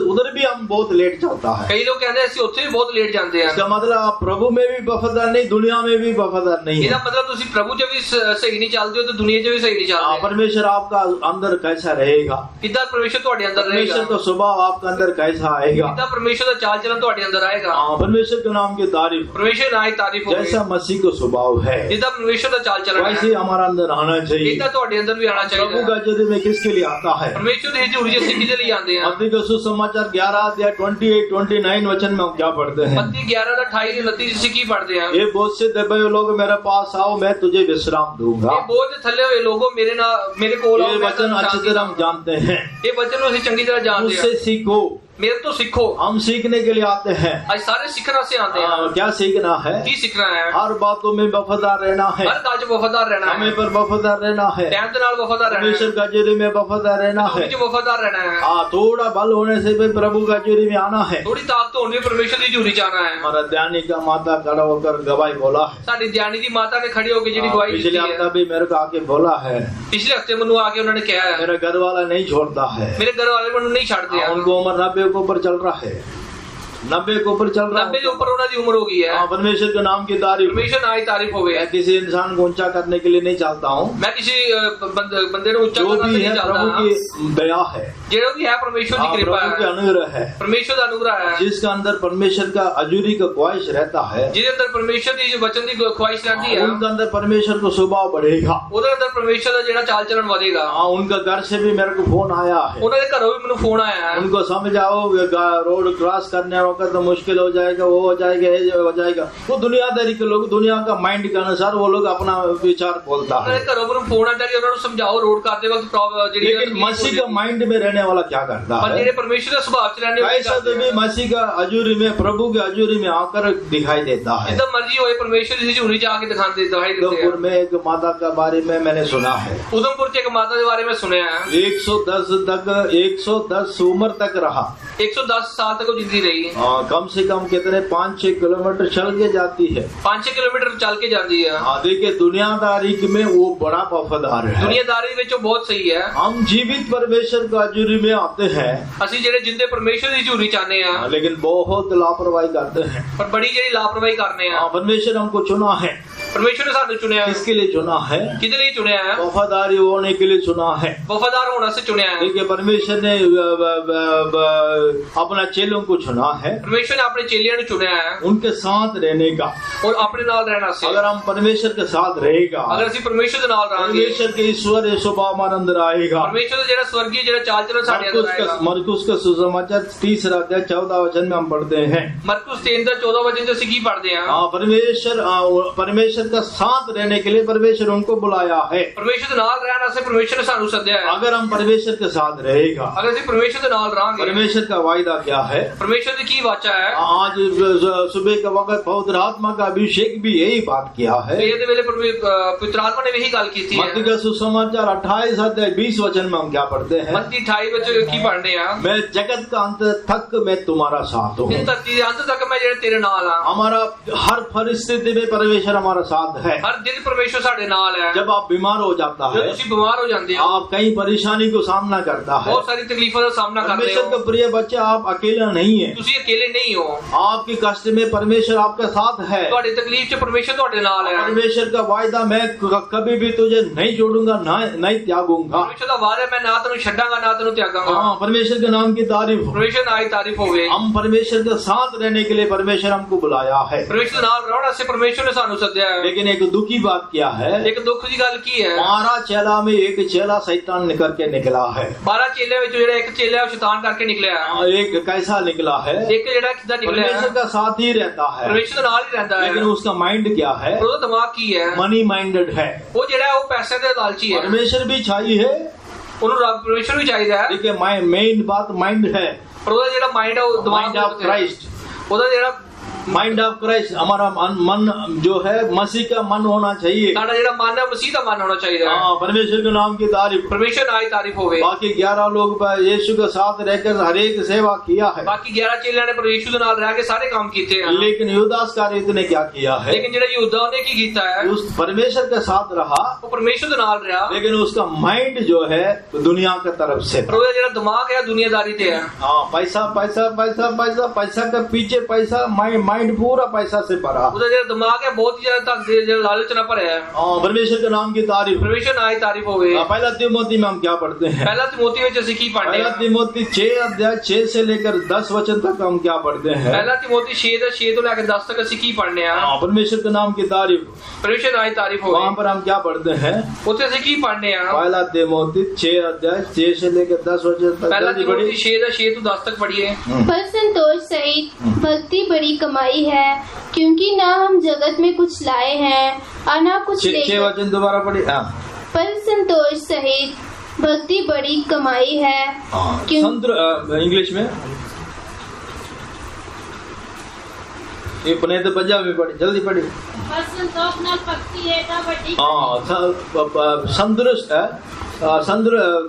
उधर भी हम बहुत लेट चलता है। कई लोग कहते हैं ਅਸੀਂ ਉੱਥੇ ਵੀ ਬਹੁਤ ਲੇਟ ਜਾਂਦੇ ਆ। इसका मतलब आप प्रभु में भी वफादार नहीं, दुनिया में भी वफादार नहीं है। ਇਹਦਾ ਮਤਲਬ ਤੁਸੀਂ ਪ੍ਰਭੂ 'ਚ ਵੀ ਸਹੀ ਨਹੀਂ ਚੱਲਦੇ ਹੋ ਤੇ ਦੁਨੀਆ 'ਚ ਵੀ ਸਹੀ ਨਹੀਂ ਚੱਲਦੇ। परमेश्वर आपका अंदर कैसा रहेगा, ਕਿੱਦਾਂ परमेश्वर ਤੁਹਾਡੇ ਅੰਦਰ ਰਹੇਗਾ, परमेश्वर का स्वभाव आपका अंदर कैसा आएगा, ਕਿੱਦਾਂ परमेश्वर ਦਾ ਚਾਲ ਚਲਨ ਤੁਹਾਡੇ ਅੰਦਰ ਆਏਗਾ। परमेश्वर के नाम की तारीफ। परमेश्वर ਨਾਲ ਤਾਰੀਫ ਹੋਵੇ। जैसा मसीह का स्वभाव है ਜਿੱਦਾਂ परमेश्वर ਦਾ ਚਾਲ ਚਲਨ वैसे है हमारा अंदर आना चाहिए। ਇਦਾਂ ਤੁਹਾਡੇ ਅੰਦਰ ਵੀ ਆਣਾ प्रभु ਚਾਹੀਦਾ। का हजूरी में किसके लिए आता है? परमेश्वर ਦੀ ਹਜ਼ੂਰੀ 'ਚ ਅਸੀਂ ਕਿਹਦੇ ਲਈ ਆਉਂਦੇ ਆ? मत्ती का सुसमाचार 11:28-29 वचन में हम क्या पढ़ते हैं? मत्ती 11:28-29 ਅਸੀਂ ਕੀ ਪੜ੍ਹਦੇ ਆ? ये बोझ से दबे हुए लोग मेरे पास आओ, मैं तुझे विश्राम दूंगा। ਇਹ ਬੋਝ ਥੱਲੇ ਹੋਏ ਲੋਗੋ ਮੇਰੇ ਕੋਲ ਆਓ, ये ਮੈਂ वचन ਤੁਹਾਨੂੰ अच्छी ਸ਼ਾਂਤੀ तरह हम जानते हैं। ਇਹ वचन ਨੂੰ ਅਸੀਂ ਚੰਗੀ ਤਰ੍ਹਾਂ ਜਾਣਦੇ मुझसे ਆ। सीखो, मेरे तो सीखो। हम सीखने के लिए आते हैं। आज सारे सीखना से आते हैं। क्या सीखना है? की सीखना है? हर बातों में वफादार रहना है, हर काज वफादार रहना है, समय पर वफादार रहना है, टाइम के नाल वफादार रहना परमेश्वर है, का हजूरी में वफादार रहना है। जो वफादार रहना है। थोड़ा बल होने से भी प्रभु का हजूरी में आना है। थोड़ी ताकत होने परमेश्वर की हजूरी जाना है। हमारा ध्यानी का माता खड़ा होकर गवाही बोला है। साडी ध्यानी दी माता ने खड़ी होकर जी गवाही पिछले दी हफ्ता है। भी मेरे को आके बोला है, पिछले हफ्ते मनु आके उन्होंने कहा है, मेरा घर वाला नहीं छोड़ता है। मेरे घर वाले मनु नहीं छाड़ते हैं। उनको उम्र 90 के ऊपर चल रहा है, 90 के ऊपर चल रहा 90 के ऊपर उन्होंने उम्र हो गई है। परमेश्वर के नाम की तारीफ। परमेश्वर ना ही तारीफ हो गई। मैं किसी इंसान को ऊंचा करने के लिए नहीं चाहता हूँ। मैं किसी बंदे ने ऊंचा जो करना भी नहीं है चाहता। प्रभु की दया है, जो भी है परमेश्वर की कृपा प्रभु की है, अनुग्रह है। परमेश्वर का अनुग्रह है। जिसका अंदर परमेश्वर का हजूरी का ख्वाहिश रहता है, जिसके अंदर परमेश्वर की जो वचन की ख्वाहिश रहती है, उनके अंदर परमेश्वर का स्वभाव बढ़ेगा। ਉਹਦੇ ਅੰਦਰ परमेश्वर ਦਾ ਜਿਹੜਾ ਚਾਲ ਚੱਲਣ ਵਧੇਗਾ। उनका घर से भी मेरे को फोन आया है। ਉਹਨਾਂ ਦੇ ਘਰੋਂ ਵੀ ਮੈਨੂੰ ਫੋਨ ਆਇਆ ਹੈ। उनको समझाओ, रोड क्रॉस करने वक्त तो मुश्किल हो जाएगा, वो हो जाएगा, ये हो जाएगा। वो दुनियादारी के लोग, दुनिया का माइंड के अनुसार वो लोग अपना विचार बोलता है। ਉਹਨਾਂ ਦੇ ਘਰੋਂ ਮੈਨੂੰ ਫੋਨ ਆਇਆ ਕਿ ਉਹਨਾਂ ਨੂੰ ਸਮਝਾਓ ਰੋਡ ਕਰਦੇ ਵਕਤ लेकिन मसीह का माइंड में रहने वाला क्या करता ਪਰ है? ਜਿਹੜੇ परमेश्वर ਦੇ ਸੁਭਾਅ ਚ ਰਹਿਣੇ ਵਾਲੇ ऐसा तो भी मसीह का हजूरी में, प्रभु के हजूरी में आकर दिखाई देता है। ਜਿੱਦਾਂ ਮਰਜ਼ੀ ਹੋਏ परमेश्वर ਦੀ ਹਜ਼ੂਰੀ ਚ ਆ ਕੇ ਦਿਖਾਉਂਦੇ ਦਿਖਾਈ ਦਿੰਦੇ उधमपुर में एक माता के बारे में मैंने सुना है। ਉਦਮਪੁਰ ਚ ਇੱਕ ਮਾਤਾ ਦੇ ਬਾਰੇ ਮੈਂ ਸੁਣਿਆ ਹੈ। 110 उम्र तक रहा। 110 साल तक वो जिंदी रही। कम से कम कितने 5-6 किलोमीटर चल के जाती है। 5-6 किलोमीटर चल के जाती है। देखिए दुनियादारी में वो बड़ा वफादार है। दुनियादारी ਵਿੱਚ ਉਹ ਬਹੁਤ ਸਹੀ ਹੈ। हम जीवित परमेश्वर का हजूरी में आते हैं, ਅਸੀਂ ਜਿਹੜੇ ਜਿੰਦੇ ਪਰਮੇਸ਼ਰ ਦੀ ਹਜ਼ੂਰੀ ਚਾਹਨੇ ਆ, लेकिन बहुत लापरवाही करते हैं। ਪਰ ਬੜੀ ਜਿਹੜੀ ਲਾਪਰਵਾਹੀ ਕਰਨੇ ਆ। परमेश्वर हमको चुना है। ਪਰਮੇਸ਼ਰ ਨੇ ਸਾਨੂੰ ਚੁਣਿਆ। किसके लिए चुना है? ਕਿਹਦੇ ਲਈ ਚੁਣਿਆ ਹੈ? वफादारी होने के लिए चुना है। ਵਫਾਦਾਰ ਹੋਣ ਵਾਸਤੇ ਚੁਣਿਆ ਹੈ। देखिए परमेश्वर ने अपना चेलों को चुना है, ਪਰਮੇਸ਼ਰ ਨੇ ਆਪਣੇ ਚੇਲਿਆਂ ਨੂੰ ਚੁਣਿਆ ਹੈ उनके साथ रहने का। ਔਰ ਆਪਣੇ ਨਾਲ ਰਹਿਣਾ ਸੀ। अगर हम परमेश्वर के साथ रहेगा, ਅਗਰ ਅਸੀਂ ਪਰਮੇਸ਼ਰ ਦੇ ਨਾਲ ਰਹਾਂਗੇ, परमेश्वर के ईश्वर स्वभाव हमारे अंदर आएगा। ਪਰਮੇਸ਼ਰ ਦਾ ਜਿਹੜਾ ਸਵਰਗੀ ਜਿਹੜਾ ਚਾਲ ਚਲਨ ਸਾਡੇ ਅੰਦਰ ਆਏਗਾ। मरकुस का सुसमाचार 30 अध्याय 14 वचन में हम पढ़ते हैं। ਮਰਕੁਸ 3 ਦਾ 14 ਵਚਨ ਚ ਅਸੀਂ ਕੀ ਪੜ੍ਹਦੇ ਹਾਂ? परमेश्वर का साथ रहने के लिए परमेश्वर उनको बुलाया है। ਪਰਮੇਸ਼ਰ ਦੇ ਨਾਲ ਰਹਿਣ ਵਾਸਤੇ ਪਰਮੇਸ਼ਰ ਨੇ ਸਾਨੂੰ ਸੱਦਿਆ ਹੈ। अगर हम परमेश्वर के साथ रहेगा, ਅਗਰ ਅਸੀਂ ਪਰਮੇਸ਼ਰ ਦੇ ਨਾਲ ਰਹਾਂਗੇ, परमेश्वर का वायदा क्या है? ਪਰਮੇਸ਼ਰ ਦੀ ਕੀ ਵਾਚਾ ਹੈ? आज सुबह के वक्त पवित्र आत्मा का अभिषेक भी यही बात किया है। ਸਵੇਰ ਦੇ ਵੇਲੇ ਪਵਿੱਤਰ ਆਤਮਾ ਨੇ ਇਹੀ ਗੱਲ ਕੀਤੀ ਹੈ। मत्ती का सुसमाचार 28 अध्याय 20 वचन में हम क्या पढ़ते हैं? ਮੱਤੀ 28 ਵਿੱਚ ਕੀ ਪੜ੍ਹਦੇ ਆ? मैं जगत का अंत तक मैं तुम्हारा साथ हूँ। ਇਸ ਧਰਤੀ ਦੇ ਅੰਤ ਤੱਕ ਮੈਂ ਜਿਹੜੇ ਤੇਰੇ ਨਾਲ ਆ। हमारा हर परिस्थिति में परमेश्वर हमारा साथ है। ਹਰ ਦਿਨ ਪਰਮੇਸ਼ਰ ਸਾਡੇ ਨਾਲ ਹੈ। जब आप बीमार हो जाता जब है, ਤੁਸੀਂ ਬਿਮਾਰ ਹੋ ਜਾਂਦੇ ਹੋ, आप कई परेशानी को सामना करता है। ਬਹੁਤ ਸਾਰੀ ਤਕਲੀਫਾਂ ਦਾ ਸਾਹਮਣਾ ਕਰਦੇ परमेश्वर ਹੋ। का प्रिय बच्चा, आप अकेला नहीं है। ਤੁਸੀਂ ਅਕੇਲੇ ਨਹੀਂ ਹੋ। आपकी कष्ट में परमेश्वर आपका साथ है। ਤੁਹਾਡੀ ਤਕਲੀਫ 'ਚ ਪਰਮੇਸ਼ਰ ਤੁਹਾਡੇ ਨਾਲ ਹੈ। परमेश्वर का वायदा, मैं कभी भी तुझे नहीं छोड़ूंगा, नहीं त्यागूंगा। ਪਰਮੇਸ਼ਰ ਦਾ ਵਾਅਦਾ, ਮੈਂ ਨਾ ਤੈਨੂੰ ਛੱਡਾਂਗਾ ਨਾ ਤੈਨੂੰ ਤਿਆਗਾਂਗਾ। हाँ, परमेश्वर के नाम की तारीफ हो। ਪਰਮੇਸ਼ਰ ਨਾਲ ਹੀ ਤਾਰੀਫ ਹੋਵੇ। हम परमेश्वर के साथ रहने के लिए परमेश्वर हमको बुलाया है। ਪਰਮੇਸ਼ਰ ਨਾਲ ਰਹਿਣ ਵਾਸਤੇ ਪਰਮੇਸ਼ਰ ਨੇ ਸਾਨੂੰ ਸੱਦਿਆ ਹੈ। लेकिन एक दुखी बात क्या है? ਇੱਕ ਦੁੱਖ ਦੀ ਗੱਲ ਕੀ ਹੈ? 12 चेला में एक चेला शैतान निकल के निकला है। 12 ਚੇਲਿਆਂ ਵਿੱਚੋਂ ਜਿਹੜਾ ਇੱਕ ਚੇਲਾ ਉਹ शैतान ਕਰਕੇ ਨਿਕਲਿਆ। एक कैसा निकला है? ਇੱਕ ਜਿਹੜਾ ਕਿੱਦਾਂ ਨਿਕਲਿਆ? परमेश्वर का साथ ही रहता है, ਪਰਮੇਸ਼ਰ ਦੇ ਨਾਲ ਹੀ ਰਹਿੰਦਾ ਹੈ। लेकिन उसका माइंड क्या है? ਉਹਦਾ ਦਿਮਾਗ ਕੀ ਹੈ? मनी माइंडेड है। ਉਹ ਜਿਹੜਾ ਉਹ ਪੈਸੇ ਦੇ ਲਾਲਚੀ ਹੈ। परमेश्वर भी चाहिए, ਉਹਨੂੰ ਰੱਬ ਪਰਮੇਸ਼ਰ ਵੀ ਚਾਹੀਦਾ ਹੈ। देखिए मेन बात माइंड है। ਪਰ ਉਹਦਾ ਜਿਹੜਾ ਮਾਈਂਡ ਹੈ ਉਹ ਦਿਮਾਗ माइंड ऑफ क्राइस्ट, ਉਹਦਾ ਜਿਹੜਾ माइंड ऑफ क्राइस्ट, हमारा मन जो है मसीह का मन होना चाहिए। ਸਾਡਾ ਜਿਹੜਾ ਮਨ ਹੈ ਮਸੀਹ ਦਾ ਮਨ ਹੋਣਾ ਚਾਹੀਦਾ ਹੈ। हाँ, परमेश्वर के नाम की तारीफ। ਪਰਮੇਸ਼ਰ ਨਾਲ ਹੀ ਤਾਰੀਫ ਹੋਵੇ। बाकी 11 लोग यीशु के साथ रहकर हर एक सेवा किया है, ਬਾਕੀ 11 ਚੇਲਿਆਂ ਨੇ ਪਰ ਯੀਸ਼ੂ ਦੇ ਨਾਲ ਰਹਿ ਕੇ ਸਾਰੇ ਕੰਮ ਕੀਤੇ ਹਨ। लेकिन युदास कार्य ने क्या किया है? ਲੇਕਿਨ ਜਿਹੜਾ ਯਹੂਦਾ ਉਹਨੇ ਕੀ ਕੀਤਾ ਹੈ? उस परमेश्वर के साथ रहा, ਉਹ ਪਰਮੇਸ਼ਰ ਦੇ ਨਾਲ ਰਿਹਾ, लेकिन उसका माइंड जो है दुनिया की तरफ से। ਪਰ ਉਹਦਾ ਜਿਹੜਾ ਦਿਮਾਗ ਹੈ ਦੁਨੀਆਦਾਰੀ ਤੇ ਹੈ। हाँ, पैसा पैसा पैसा पैसा पैसा के पीछे पैसा, माइंड पूरा पैसा से भरा। ਉਹਦਾ ਜਿਹੜਾ ਦਿਮਾਗ ਹੈ ਬਹੁਤ ਹੀ ਜ਼ਿਆਦਾ ਧਨ ਦੇ ਜਿਹੜਾ ਲਾਲਚ ਨਾਲ ਭਰਿਆ ਹੈ। हाँ, परमेश्वर के नाम की तारीफ। ਪਰਮੇਸ਼ਰ ਨਾਲ ਹੀ ਤਾਰੀਫ ਹੋਵੇ। पहला तिमोथी में हम क्या पढ़ते हैं? ਪਹਿਲਾ ਤਿਮੋਥੀ ਵਿੱਚ ਅਸੀਂ ਕੀ ਪੜ੍ਹਦੇ पहला ਹਾਂ? तिमोथी 6 अध्याय 6 से लेकर 10 वचन तक हम क्या पढ़ते हैं? ਪਹਿਲਾ ਤਿਮੋਥੀ 6 ਦੇ 6 ਤੋਂ ਲੈ ਕੇ 10 ਤੱਕ ਅਸੀਂ ਕੀ ਪੜ੍ਹਨੇ ਆ? हाँ, परमेश्वर के नाम की तारीफ। ਪਰਮੇਸ਼ਰ ਨਾਲ ਹੀ ਤਾਰੀਫ वहाँ ਹੋਵੇ। पर हम क्या पढ़ते हैं? ਉੱਥੇ ਅਸੀਂ ਕੀ ਪੜ੍ਹਨੇ ਆ? पहला तिमोथी 6 अध्याय 6 से लेकर 10 वचन तक। ਪਹਿਲਾ जल्दी ਤਿਮੋਥੀ पढ़िए। 6 ਦਾ 6 ਤੋਂ 10 ਤक पढ़िए। पर संतोष सहित भक्ति बड़ी कमाई है, क्योंकि न हम जगत में कुछ लाए हैं और न कुछ 6 लेकर। वचन दोबारा पढ़िए। हाँ, पर संतोष सहित भक्ति बड़ी कमाई है, क्यों इंग्लिश में ये पुणे तो पंजाबी में पढ़ी, जल्दी पढ़ी। पर संतोष ਨਾਲ ਭਗਤੀ ਹੈ ਤਾਂ ਵੱਡੀ हाँ,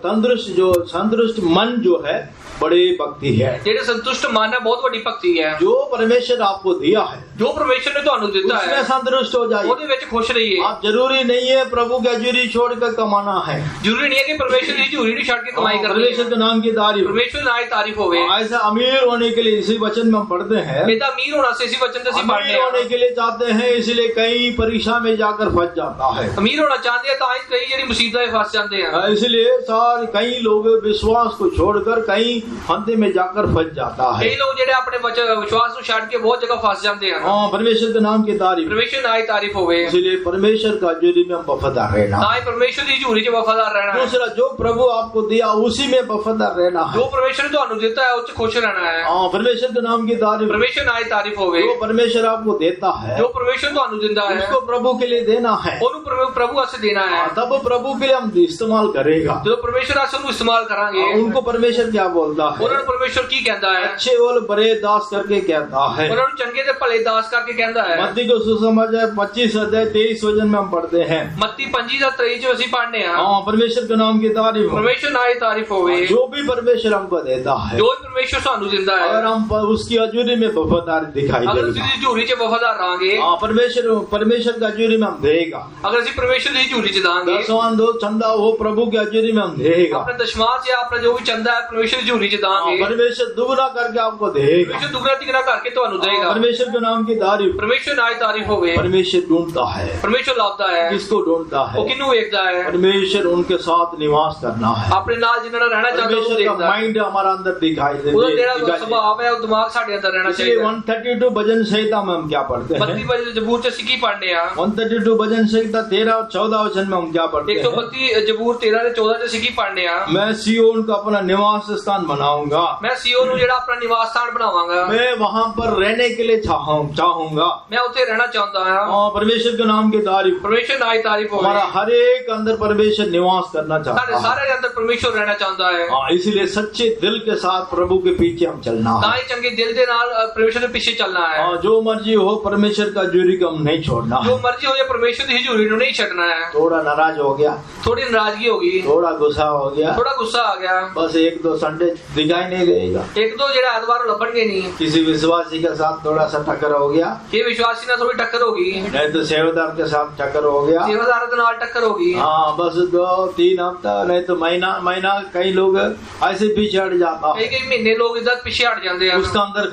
तंदुरुस्त जो संतुष्ट मन जो है बड़ी भक्ति है। ਜਿਹੜੇ ਸੰਤੁਸ਼ਟ ਮਨ ਹੈ ਬਹੁਤ ਵੱਡੀ ਭਗਤੀ ਹੈ। जो परमेश्वर आपको दिया है ਜੋ ਪਰਮੇਸ਼ਰ ਨੇ ਤੁਹਾਨੂੰ ਦਿੱਤਾ ਹੈ उसमें संतुष्ट हो जाइए। ਉਹਦੇ ਵਿੱਚ ਖੁਸ਼ ਰਹੀਏ। आप जरूरी नहीं है प्रभु की हजूरी छोड़कर कमाना है। ਜ਼ਰੂਰੀ ਨਹੀਂ ਹੈ ਕਿ ਪਰਮੇਸ਼ਰ ਦੀ ਹਜ਼ੂਰੀ ਨੂੰ ਛੱਡ ਕੇ ਕਮਾਈ ਕਰਨੀ परमेश्वर ਹੈ। के नाम की तारीफ। ਪਰਮੇਸ਼ਰ ਨਾਲ ਹੀ ਤਾਰੀਫ ਹੋਵੇ। ऐसा अमीर होने के लिए इसी वचन में हम पढ़ते हैं। ਇਹਦਾ ਅਮੀਰ ਹੋਣਾ ਸੀ ਇसी वचन से ਅਸੀਂ पढ़ने अमीर होने के लिए चाहते हैं, इसलिए कई परीक्षा में जाकर फंस जाता है। ਅਮੀਰ ਹੋਣਾ ਚਾਹੁੰਦੇ ਆ ਤਾਂ ਹੀ ਕਈ ਜਿਹੜੀ ਮੁਸੀਬਤਾਂ 'ਚ ਫਸ ਜਾਂਦੇ ਆ। इसलिए सारे कई लोग विश्वास को छोड़कर कई फंदे में जाकर फंस जाता है। ਕਈ ਲੋਕ ਜਿਹੜੇ ਆਪਣੇ ਵਿਸ਼ਵਾਸ ਨੂੰ ਛੱਡ ਕੇ ਬਹੁਤ ਜਗ੍ਹਾ ਫਸ ਜਾਂਦੇ ਹਨ। हाँ, परमेश्वर के नाम की तारीफ। ਪਰਮੇਸ਼ਰ ਨਾਲ ਹੀ ਤਾਰੀਫ ਹੋਵੇ। इसलिए परमेश्वर का हजूरी में हम वफादार रहना। ਤਾਂ ਹੀ ਪਰਮੇਸ਼ਰ ਦੀ ਹਜ਼ੂਰੀ 'ਚ ਵਫਾਦਾਰ ਰਹਿਣਾ ਹੈ। दूसरा, जो प्रभु आपको दिया उसी में वफादार रहना है। ਜੋ ਪਰਮੇਸ਼ਰ ਨੇ ਤੁਹਾਨੂੰ ਦਿੱਤਾ ਹੈ ਉਹ 'ਚ ਖੁਸ਼ ਰਹਿਣਾ ਹੈ। हाँ, परमेश्वर के नाम की तारीफ। ਪਰਮੇਸ਼ਰ ਨਾਲ ਹੀ ਤਾਰੀਫ ਹੋਵੇ। जो परमेश्वर आपको देता है ਜੋ ਪਰਮੇਸ਼ਰ ਤੁਹਾਨੂੰ ਦਿੰਦਾ ਹੈ उसको प्रभु के लिए देना है। ਉਹਨੂੰ ਪ੍ਰਭੂ ਵਾਸਤੇ ਦੇਣਾ ਹੈ। तब प्रभु के लिए हम इस्तेमाल करेगा। ਜਦੋਂ ਪਰਮੇਸ਼ਰ ਆਸੇ ਉਹਨੂੰ ਇਸਤੇਮਾਲ ਕਰਾਂਗੇ। उनको परमेश्वर क्या बोलता बोलता है, ਉਹਨਾਂ ਨੂੰ ਪਰਮੇਸ਼ਵਰ ਕੀ ਕਹਿੰਦਾ ਹੈ? अच्छे और बड़े दास करके कहता है। ਉਹਨਾਂ ਨੂੰ ਚੰਗੇ ਤੇ ਭਲੇ ਦਾਸ ਕਰਕੇ ਕਹਿੰਦਾ ਹੈ। मत्ती को सुसमाचार 25 अध्याय 23 वचन में हम पढ़ते हैं। ਮੱਤੀ 25:23 ਚ ਅਸੀਂ ਪੜ੍ਹਨੇ ਆ। हाँ, परमेश्वर के नाम की तारीफ हो। ਪਰਮੇਸ਼ਵਰ ਨਾਲ ਹੀ ਤਾਰੀਫ ਹੋਵੇ। जो भी परमेश्वर हमको देता है, ਜੋ ਪਰਮੇਸ਼ਵਰ ਸਾਨੂੰ ਦਿੰਦਾ ਹੈ, अगर हम उसकी हजूरी में वफादारी दिखाई ਅਗਰ देगा। ਅਸੀਂ ਝੂਰੀ ਚ ਵਫਾਦਾਰ ਰਹਾਂਗੇ, हाँ, परमेश्वर का हजूरी में हम देगा। अगर ਅਸੀਂ ਪਰਮੇਸ਼ਵਰ ਦੀ ਝੂਰੀ ਚ ਦਾਂਗੇ, दसवां दो चंदा वो प्रभु की हजूरी में हम देगा। अपने दशमांश या अपना जो भी चंदा है परमेश्वर ਦੀ ਝੂਰੀ ਚ ਦਾਂਗੇ, परमेश्वर दुगना करके आपको देगा। परमेश्वर दुगना तिगना करके ਤੁਹਾਨੂੰ ਦੇਗਾ। परमेश्वर के नाम की तारीफ। परमेश्वर ਨਾਲ ਹੀ ਤਾਰੀਫ ਹੋਵੇ। परमेश्वर ढूंढता है, परमेश्वर ਲੱਭਦਾ ਹੈ। किसको ढूंढता है? ਉਹ ਕਿਹਨੂੰ ਵੇਖਦਾ ਹੈ? परमेश्वर उनके साथ निवास करना है। ਆਪਣੇ ਨਾਲ ਜਿਨ੍ਹਾਂ ਨਾਲ ਰਹਿਣਾ ਚਾਹੁੰਦਾ ਉਹਨੂੰ परमेश्वर का ਦੇਖਦਾ ਹੈ। माइंड हमारा अंदर दिखाई ਉਹਦਾ ਜਿਹੜਾ देगा। ਸੁਭਾਅ ਹੈ ਉਹ ਦਿਮਾਗ ਸਾਡੇ ਅੰਦਰ ਰਹਿਣਾ इसलिए ਚਾਹੀਦਾ। 132 भजन संहिता में हम क्या पढ़ते हैं? 32 ਵਜੇ ਜ਼ਬੂਰ ਚ ਅਸੀਂ ਕੀ ਪੜ੍ਹਨੇ ਆ? 132 भजन संहिता 13 और 14 वचन में हम क्या पढ़ते हैं? 132 ਜ਼ਬੂਰ 13 ਤੇ 14 ਚ ਅਸੀਂ ਕੀ ਪੜ੍ਹਨੇ ਆ? मैं सियोन को अपना निवास स्थान बनाऊंगा। ਮੈਂ ਸੀਓਨ ਨੂੰ ਜਿਹੜਾ ਆਪਣਾ ਨਿਵਾਸ ਸਥਾਨ ਬਣਾਵਾਂਗਾ। मैं वहां पर रहने के लिए चाहूंगा। ਮੈਂ ਉੱਥੇ ਰਹਿਣਾ ਚਾਹੁੰਦਾ ਹਾਂ। परमेश्वर के नाम की तारीफ। परमेश्वर ਨਾਲ ਹੀ ਤਾਰੀਫ ਹੋਵੇ। हमारा हर एक अंदर परमेश्वर निवास करना ਸਾਡੇ चाहता है। ਸਾਰੇ ਦੇ ਅੰਦਰ परमेश्वर ਰਹਿਣਾ ਚਾਹੁੰਦਾ ਹੈ। इसलिए सच्चे दिल के साथ प्रभु के पीछे हम चलना ਤਾਂ है। ਹੀ ਚੰਗੇ ਦਿਲ ਦੇ ਨਾਲ परमेश्वर ਦੇ ਪਿੱਛੇ ਚੱਲਣਾ ਹੈ। जो मर्जी हो, परमेश्वर का हजूरी को हम नहीं छोड़ना ਜੋ है। ਮਰਜ਼ੀ ਹੋ ਜਾਏ परमेश्वर ਦੀ ਹਜ਼ੂਰੀ ਨੂੰ ਨਹੀਂ ਛੱਡਣਾ ਹੈ। थोड़ा नाराज हो गया, थोड़ी नाराजगी होगी, थोड़ा गुस्सा हो गया, थोड़ा गुस्सा आ गया, बस 1-2 संडे दिखाई नहीं देगा। एक दो जेड़ा एतवार लभणगे नहीं। किसी विश्वासी के साथ थोड़ा सा टक्कर हो गया, ये विश्वासी ना थोड़ी टक्कर होगी, नहीं तो सेवादार के साथ टक्कर हो गया। सेवादार के नाल टक्कर होगी। हाँ, बस 2-3 हफ्ता नहीं तो महीना कई लोग ऐसे पीछे हट जाता है। कई महीने लोग इधर पीछे हट जाते हैं। उसका अंदर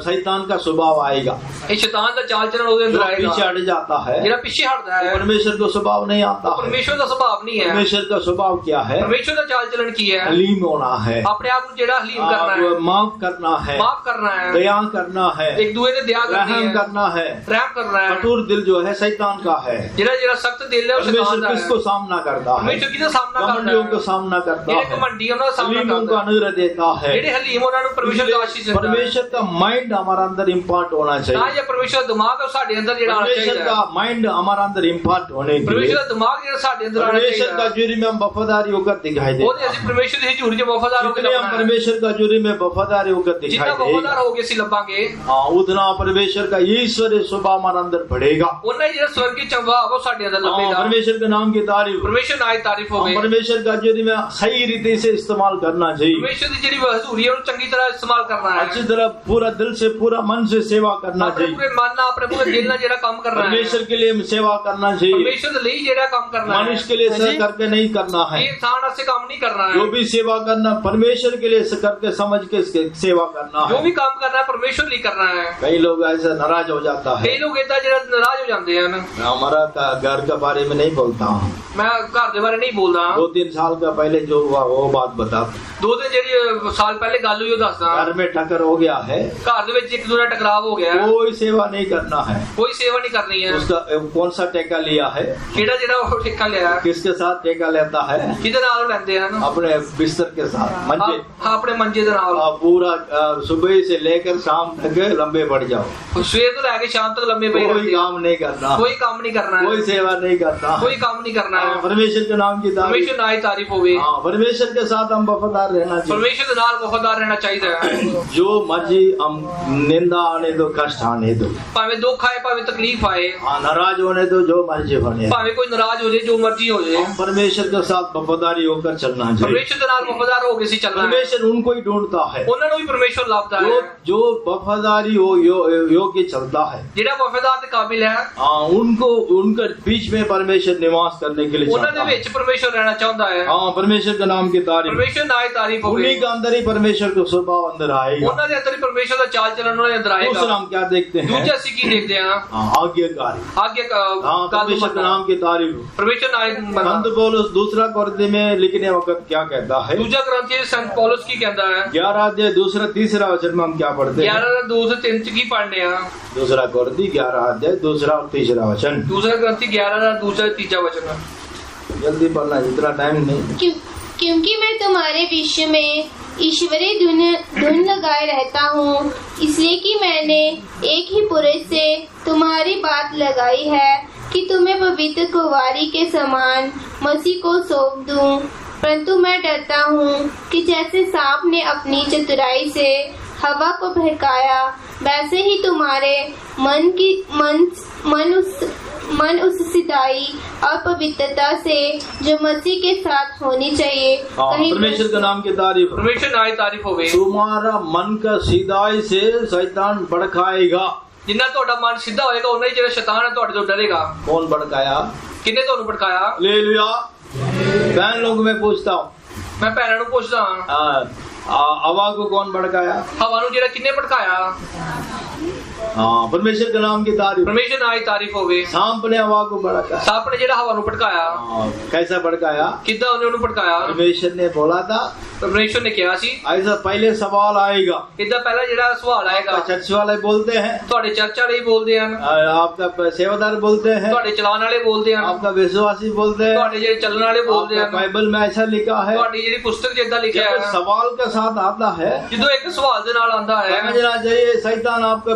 शैतान का स्वभाव आएगा, ये शैतान का चाल चलन उसके अंदर आएगा, पीछे हट जाता है। जेड़ा पीछे हटता है परमेश्वर का स्वभाव नहीं आता है। परमेश्वर का स्वभाव नहीं है। परमेश्वर का स्वभाव क्या है? परमेश्वर का चाल चलन की है हलीम होना है, अपने आप को जेड़ा हलीम करना है, माफ करना है, माफ करना है, दया करना है, एक दूसरे से दया करनी रहम है, करना है। रहम करना है। कठोर दिल जो है शैतान का है। जेड़ा जेड़ा सख्त दिल है वो शैतान परमेश्वर का है। किसको सामना करता है? परमेश्वर किसका सामना करता घमंडियों है? को सामना करता जेड़े है, घमंडी उन्हां दा सामना हलीमों को करता है। अनुग्रह देता है। जेड़े हलीम उन्हां नूं परमेश्वर दा आशीष दिंदा है। परमेश्वर का माइंड हमारा अंदर इम्पार्ट होना ना चाहिए। ये परमेश्वर दा दिमाग है साडे अंदर जेड़ा आना परमेश्वर चाहिए। का माइंड हमारा अंदर इम्पार्ट होने के परमेश्वर लिए दा दिमाग जेड़ा साडे अंदर आना परमेश्वर का चाहिए। जुरी में हम वफादारी होकर दिखाई दे। ओदे असि परमेश्वर दी हजूरी च वफादार होके जितने हम लभना है। परमेश्वर का जुरी में वफादारी होकर जितना दिखाई वफादार देगा, होगे असि लभांगे, उतना परमेश्वर का ईश्वरीय स्वभाव हमारे अंदर बढ़ेगा। उन्हें जेड़ा स्वर्ग की चंभाव वो साडे अंदर लभेगा। परमेश्वर के नाम की तारीफ। परमेश्वर नाल तारीफ होवे। परमेश्वर का जुरी में सही रीति से इस्तेमाल करना चाहिए। परमेश्वर दी जेड़ी हजूरी है उन्हें चंगी तरह इस्तेमाल करना है। अच्छी तरह पूरा दिल से पूरा मन से सेवा करना अपने चाहिए। पूरे मन नाल अपने पूरे दिल नाल जेड़ा काम करना है। परमेश्वर के लिए सेवा करना चाहिए, परमेश्वर दे लिए जेड़ा काम करना है। मनुष्य के लिए सह करके नहीं करना है। ये इंसान से काम नहीं करना है। जो भी सेवा करना परमेश्वर के लिए करके समझ के सेवा करना जो है। भी काम करना है परमेश्वर लिए करना है। कई लोग ऐसा नाराज हो जाता है। कई लोग इतना जेड़ा नाराज हो जाते हैं। मैं हमारा घर के बारे में नहीं बोलता हूँ, मैं घर के बारे नहीं बोलदा। 2-3 साल का पहले जो हुआ वो बात बता। 2-3 जेड़ी साल पहले गल हुई दसदा। घर में टक्कर हो गया है, घर दे विच एक दूसरे टकराव हो गया है। कोई सेवा नहीं करना है। कोई सेवा नहीं करनी है। उसका कौन सा टेका लिया है, केड़ा जेड़ा वो ठेका लिया है, किसके साथ टेका लेता है? किदे नाल लेंदे हैं? अपने बिस्तर के साथ, मंजे। हाँ, अपने मंजे दे नाल। पूरा सुबह से लेकर शाम तक लंबे बढ़ जाओ, सवेर तो लेके शाम तक लंबे पे कोई काम नहीं करना, कोई काम नहीं करना है, कोई सेवा नहीं करना, कोई काम नहीं करना है। परमेश्वर के नाम की तारीफ। परमेश्वर नाल तारीफ होवे। परमेश्वर के साथ हम वफादार रहना चाहिए। परमेश्वर दे नाल वफादार रहना चाहिए। जो मर्जी हम निंदा आने दो, कष्ट आने दो, भावे दुख आए, भावे तकलीफ आए, नाराज होने दो, जो मर्जी बने, भावे कोई नाराज हो जाए, जो मर्जी हो जाए, हम परमेश्वर के साथ वफादारी होकर चलना चाहिए। परमेश्वर दे नाल वफादार होके सी चलना है। परमेश्वर उनको ही ढूंढता है उन्हां नूं भी परमेश्वर लाभदा है। जो वफादारी हो योग्य चलता है, जेड़ा वफादार ते काबिल है, उनको उनके बीच में परमेश्वर निवास करने के लिए उन्हां चाहता दे है। विच परमेश्वर रहना चाहुंदा है। परमेश्वर के नाम की तारीफ। परमेश्वर नाल तारीफ होवे। उन्हीं के अंदर ही परमेश्वर का स्वभाव अंदर आएगा। उन्हां दे अंदर ही परमेश्वर दा चाल चलन उन्हां दे अंदर दूसरा आएगा। हम क्या देखते हैं? दूजा ਅਸੀਂ ਕੀ ਦੇਖਦੇ ਹਾਂ? आज्ञाकारी। आगे परमेश्वर के नाम की तारीफ। परमेश्वर नाल संत पौलुस दूसरा कोरिन्थियों में लिखने वक्त क्या कहता है? दूजा ग्रंथी संत पौलुस की कहता है? 11 अध्याय 2-3 वचन में हम क्या पढ़ते हैं? 11:2-3 की पढ़ने हैं। दूसरा कोरिन्थी 11 अध्याय 2-3 वचन। दूसरा ग्रंथी 11:2-3 वचन। जल्दी पढ़ना, इतना टाइम नहीं। क्योंकि मैं तुम्हारे विषय में ईश्वरीय धुन लगाए रहता हूँ, इसलिए कि मैंने एक ही पुरुष से तुम्हारी बात लगाई है कि तुम्हें पवित्र कुंवारी के समान मसीह को सौंप दूं। परंतु मैं डरता हूँ कि जैसे सांप ने अपनी चतुराई से हवा को बहकाया, वैसे ही तुम्हारे मन उस सिधाई और पवित्रता से जो मसीह के साथ होनी चाहिए। परमेश्वर के नाम की तारीफ। परमेश्वर नाम की तारीफ होवे। तुम्हारा मन का सीधाई से शैतान भड़काएगा। जिन्ना ਤੁਹਾਡਾ ਮਨ ਸਿੱਧਾ ਹੋਏਗਾ ਉਹਨਾਂ ਹੀ ਜਿਹੜਾ ਸ਼ੈਤਾਨ ਹੈ ਤੁਹਾਡੇ ਤੋਂ ਡਰੇਗਾ। कौन भड़काया? ਕਿੰਨੇ ਤੁਹਾਨੂੰ ਭੜਕਾਇਆ? हालेलुया। बहन लोग मैं पूछता हूँ, ਮੈਂ ਭੈਣਾਂ ਨੂੰ ਪੁੱਛਦਾ ਹਾਂ, हवा को कौन भड़काया? ਹਵਾ ਨੂੰ ਜਿਹੜਾ ਕਿੰਨੇ ਭੜਕਾਇਆ? हाँ, परमेश्वर के नाम की तारीफ। परमेश्वर नाम की तारीफ होवे। सांप ने हवा को भड़काया। सांप ने ਜਿਹੜਾ ਹਵਾ ਨੂੰ ਭੜਕਾਇਆ, कैसा भड़काया? ਕਿੱਦਾਂ ਉਹਨੂੰ ਭੜਕਾਇਆ? परमेश्वर ने बोला था, परमेश्वर ने ਕਿਹਾ ਸੀ। ऐसा पहले सवाल आएगा। ਇਦਾਂ ਪਹਿਲਾਂ ਜਿਹੜਾ ਸਵਾਲ ਆਏਗਾ, चर्च वाले बोलते हैं, ਤੁਹਾਡੇ ਚਰਚ ਵਾਲੇ ਬੋਲਦੇ ਹਨ, आपका सेवादार बोलते हैं, ਤੁਹਾਡੇ ਚਲਾਉਣ वाले बोलਦੇ ਹਨ, आपका विश्वासी बोलते हैं, ਤੁਹਾਡੇ ਜਿਹੜੇ ਚੱਲਣ ਵਾਲੇ बोलਦੇ ਹਨ, बाइबल में ऐसा लिखा है। ਤੁਹਾਡੀ ਜਿਹੜੀ ਪੁਸਤਕ ਜਿੱਦਾਂ ਲਿਖਿਆ जब ਹੈ, सवाल के साथ आता है, ਜਦੋਂ ਇੱਕ ਸਵਾਲ ਦੇ ਨਾਲ ਆਂਦਾ ਹੈ, समझना चाहिए शैतान आपका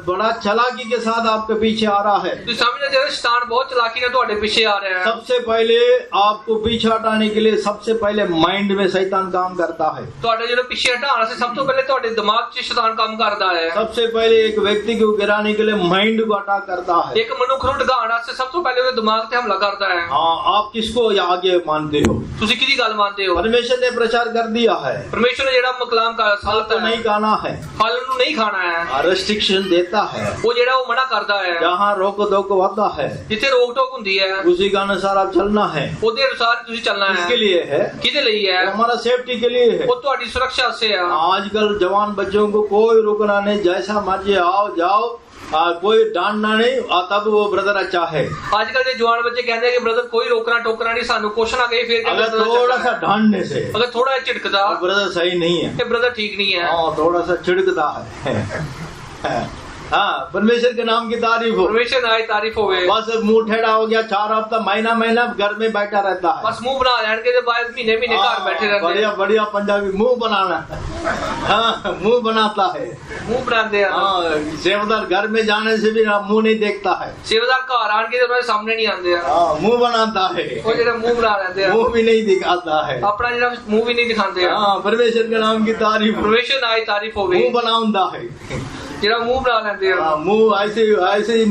बड़ा चालाकी के साथ आपके पीछे आ रहा है। ਤੁਸੀਂ ਸਮਝਣਾ ਚਾਹੀਦਾ ਸ਼ੈਤਾਨ ਬਹੁਤ ਚਲਾਕੀ ਨਾਲ ਤੁਹਾਡੇ ਪਿੱਛੇ ਆ ਰਿਹਾ ਹੈ। सबसे पहले आपको पीछे हटाने के लिए सबसे पहले माइंड में शैतान काम करता है। ਤੁਹਾਡੇ ਜਿਹੜੇ ਪਿੱਛੇ ਹਟਾਉਣ ਵਾਸਤੇ ਸਭ ਤੋਂ ਪਹਿਲੇ ਤੁਹਾਡੇ ਦਿਮਾਗ 'ਚ ਸ਼ੈਤਾਨ ਕੰਮ ਕਰਦਾ ਹੈ। सबसे पहले एक व्यक्ति को गिराने के लिए माइंड को अटैक करता है। ਇੱਕ ਮਨੁੱਖ ਨੂੰ ਢਗਾਉਣ ਵਾਸਤੇ ਸਭ ਤੋਂ ਪਹਿਲੇ ਉਹਦੇ ਦਿਮਾਗ ਤੇ ਹਮਲਾ ਕਰਦਾ ਹੈ। हाँ, आप किसको आगे मानते हो? ਤੁਸੀਂ ਕਿਹਦੀ ਗੱਲ ਮੰਨਦੇ ਹੋ? परमेश्वर ने प्रचार कर दिया है, ਪਰਮੇਸ਼ਰ ਨੇ ਜਿਹੜਾ ਮਕਲਾਮ ਕਰ फल ਸਾਲਤ तो ਹੈ, नहीं खाना है, ਫਲ ਨੂੰ ਨਹੀਂ ਖਾਣਾ ਹੈ, रेस्ट्रिक्शन देता है। ਉਹ ਜਿਹੜਾ ਉਹ ਮਨਾ ਕਰਦਾ ਹੈ। जहाँ रोक टोक होता है ਜਿੱਥੇ ਰੋਕ ਟੋਕ ਹੁੰਦੀ ਹੈ उसी के अनुसार आप चलना है। ਉਹਦੇ ਅਨੁਸਾਰ ਤੁਸੀਂ ਚੱਲਣਾ इसके ਹੈ। लिए है, ਕਿਹਦੇ ਲਈ ਹੈ? वो हमारा सेफ्टी के लिए है। ਉਹ ਤੁਹਾਡੀ ਸੁਰੱਖਿਆ ਵਾਸਤੇ ਹੈ। आजकल जवान बच्चों को कोई रोकना नहीं, जैसा मर्जी आओ जाओ, कोई डांटना नहीं, तब वो ब्रदर अच्छा है। ਅੱਜ ਕੱਲ ਦੇ ਜਵਾਨ ਬੱਚੇ ਕਹਿੰਦੇ ਕਿ ਬ੍ਰਦਰ ਕੋਈ ਰੋਕਣਾ ਟੋਕਣਾ ਨਹੀਂ, ਸਾਨੂੰ ਕੁਛ ਨਾ ਕਹੇ ਫਿਰ ਕਹਿੰਦੇ अगर थोड़ा सा डांटने से ਅਗਰ ਥੋੜਾ ਜਿਹਾ ਝਿੜਕਦਾ ब्रदर सही नहीं है, ਇਹ ਬ੍ਰਦਰ ਠੀਕ ਨਹੀਂ ਹੈ। हाँ, थोड़ा सा छिड़कता है। हाँ, परमेश्वर के नाम की तारीफ हो। ਪਰਮੇਸ਼ਰ ਨਾਲ ਤਾਰੀਫ ਹੋਵੇ। बस मुंह टेढ़ा हो गया, 4 हफ्ता महीना घर में बैठा रहता है। ਬਸ ਮੂੰਹ ਬਣਾ ਲੈਣ ਕੇ ਤੇ ਬਾਅਦ ਮਹੀਨੇ ਘਰ ਬੈਠੇ ਰਹਿੰਦੇ। बढ़िया बढ़िया पंजाबी मुंह बनाना। हाँ, मुंह बनाता है। ਮੂੰਹ ਬਣਾਉਂਦੇ ਆ। हाँ, सेवदार घर में जाने से भी मुंह नहीं देखता है। ਸੇਵਾਦਾਰ ਘਰ ਆਣ ਕੇ ਤੇ ਉਹਨਾਂ ਦੇ ਸਾਹਮਣੇ ਨਹੀਂ ਆਉਂਦੇ ਆ। हाँ, मुंह बनाता है, ਉਹ ਜਿਹੜਾ ਮੂੰਹ ਬਣਾ ਲੈਂਦੇ ਆ, मुंह भी नहीं दिखाता है। ਆਪਣਾ ਜਿਹੜਾ ਮੂੰਹ ਵੀ ਨਹੀਂ ਦਿਖਾਉਂਦੇ ਆ। हाँ, परमेश्वर के नाम की तारीफ। ਪਰਮੇਸ਼ਰ ਨਾਲ ਤਾਰੀਫ ਹੋਵੇ। मुंह बनाऊंदा है। ਜਿਹੜਾ ਮੂੰਹ ਬਣਾ ਲੈਂਦੇ ਆ, हाँ, मुंह ऐसे ही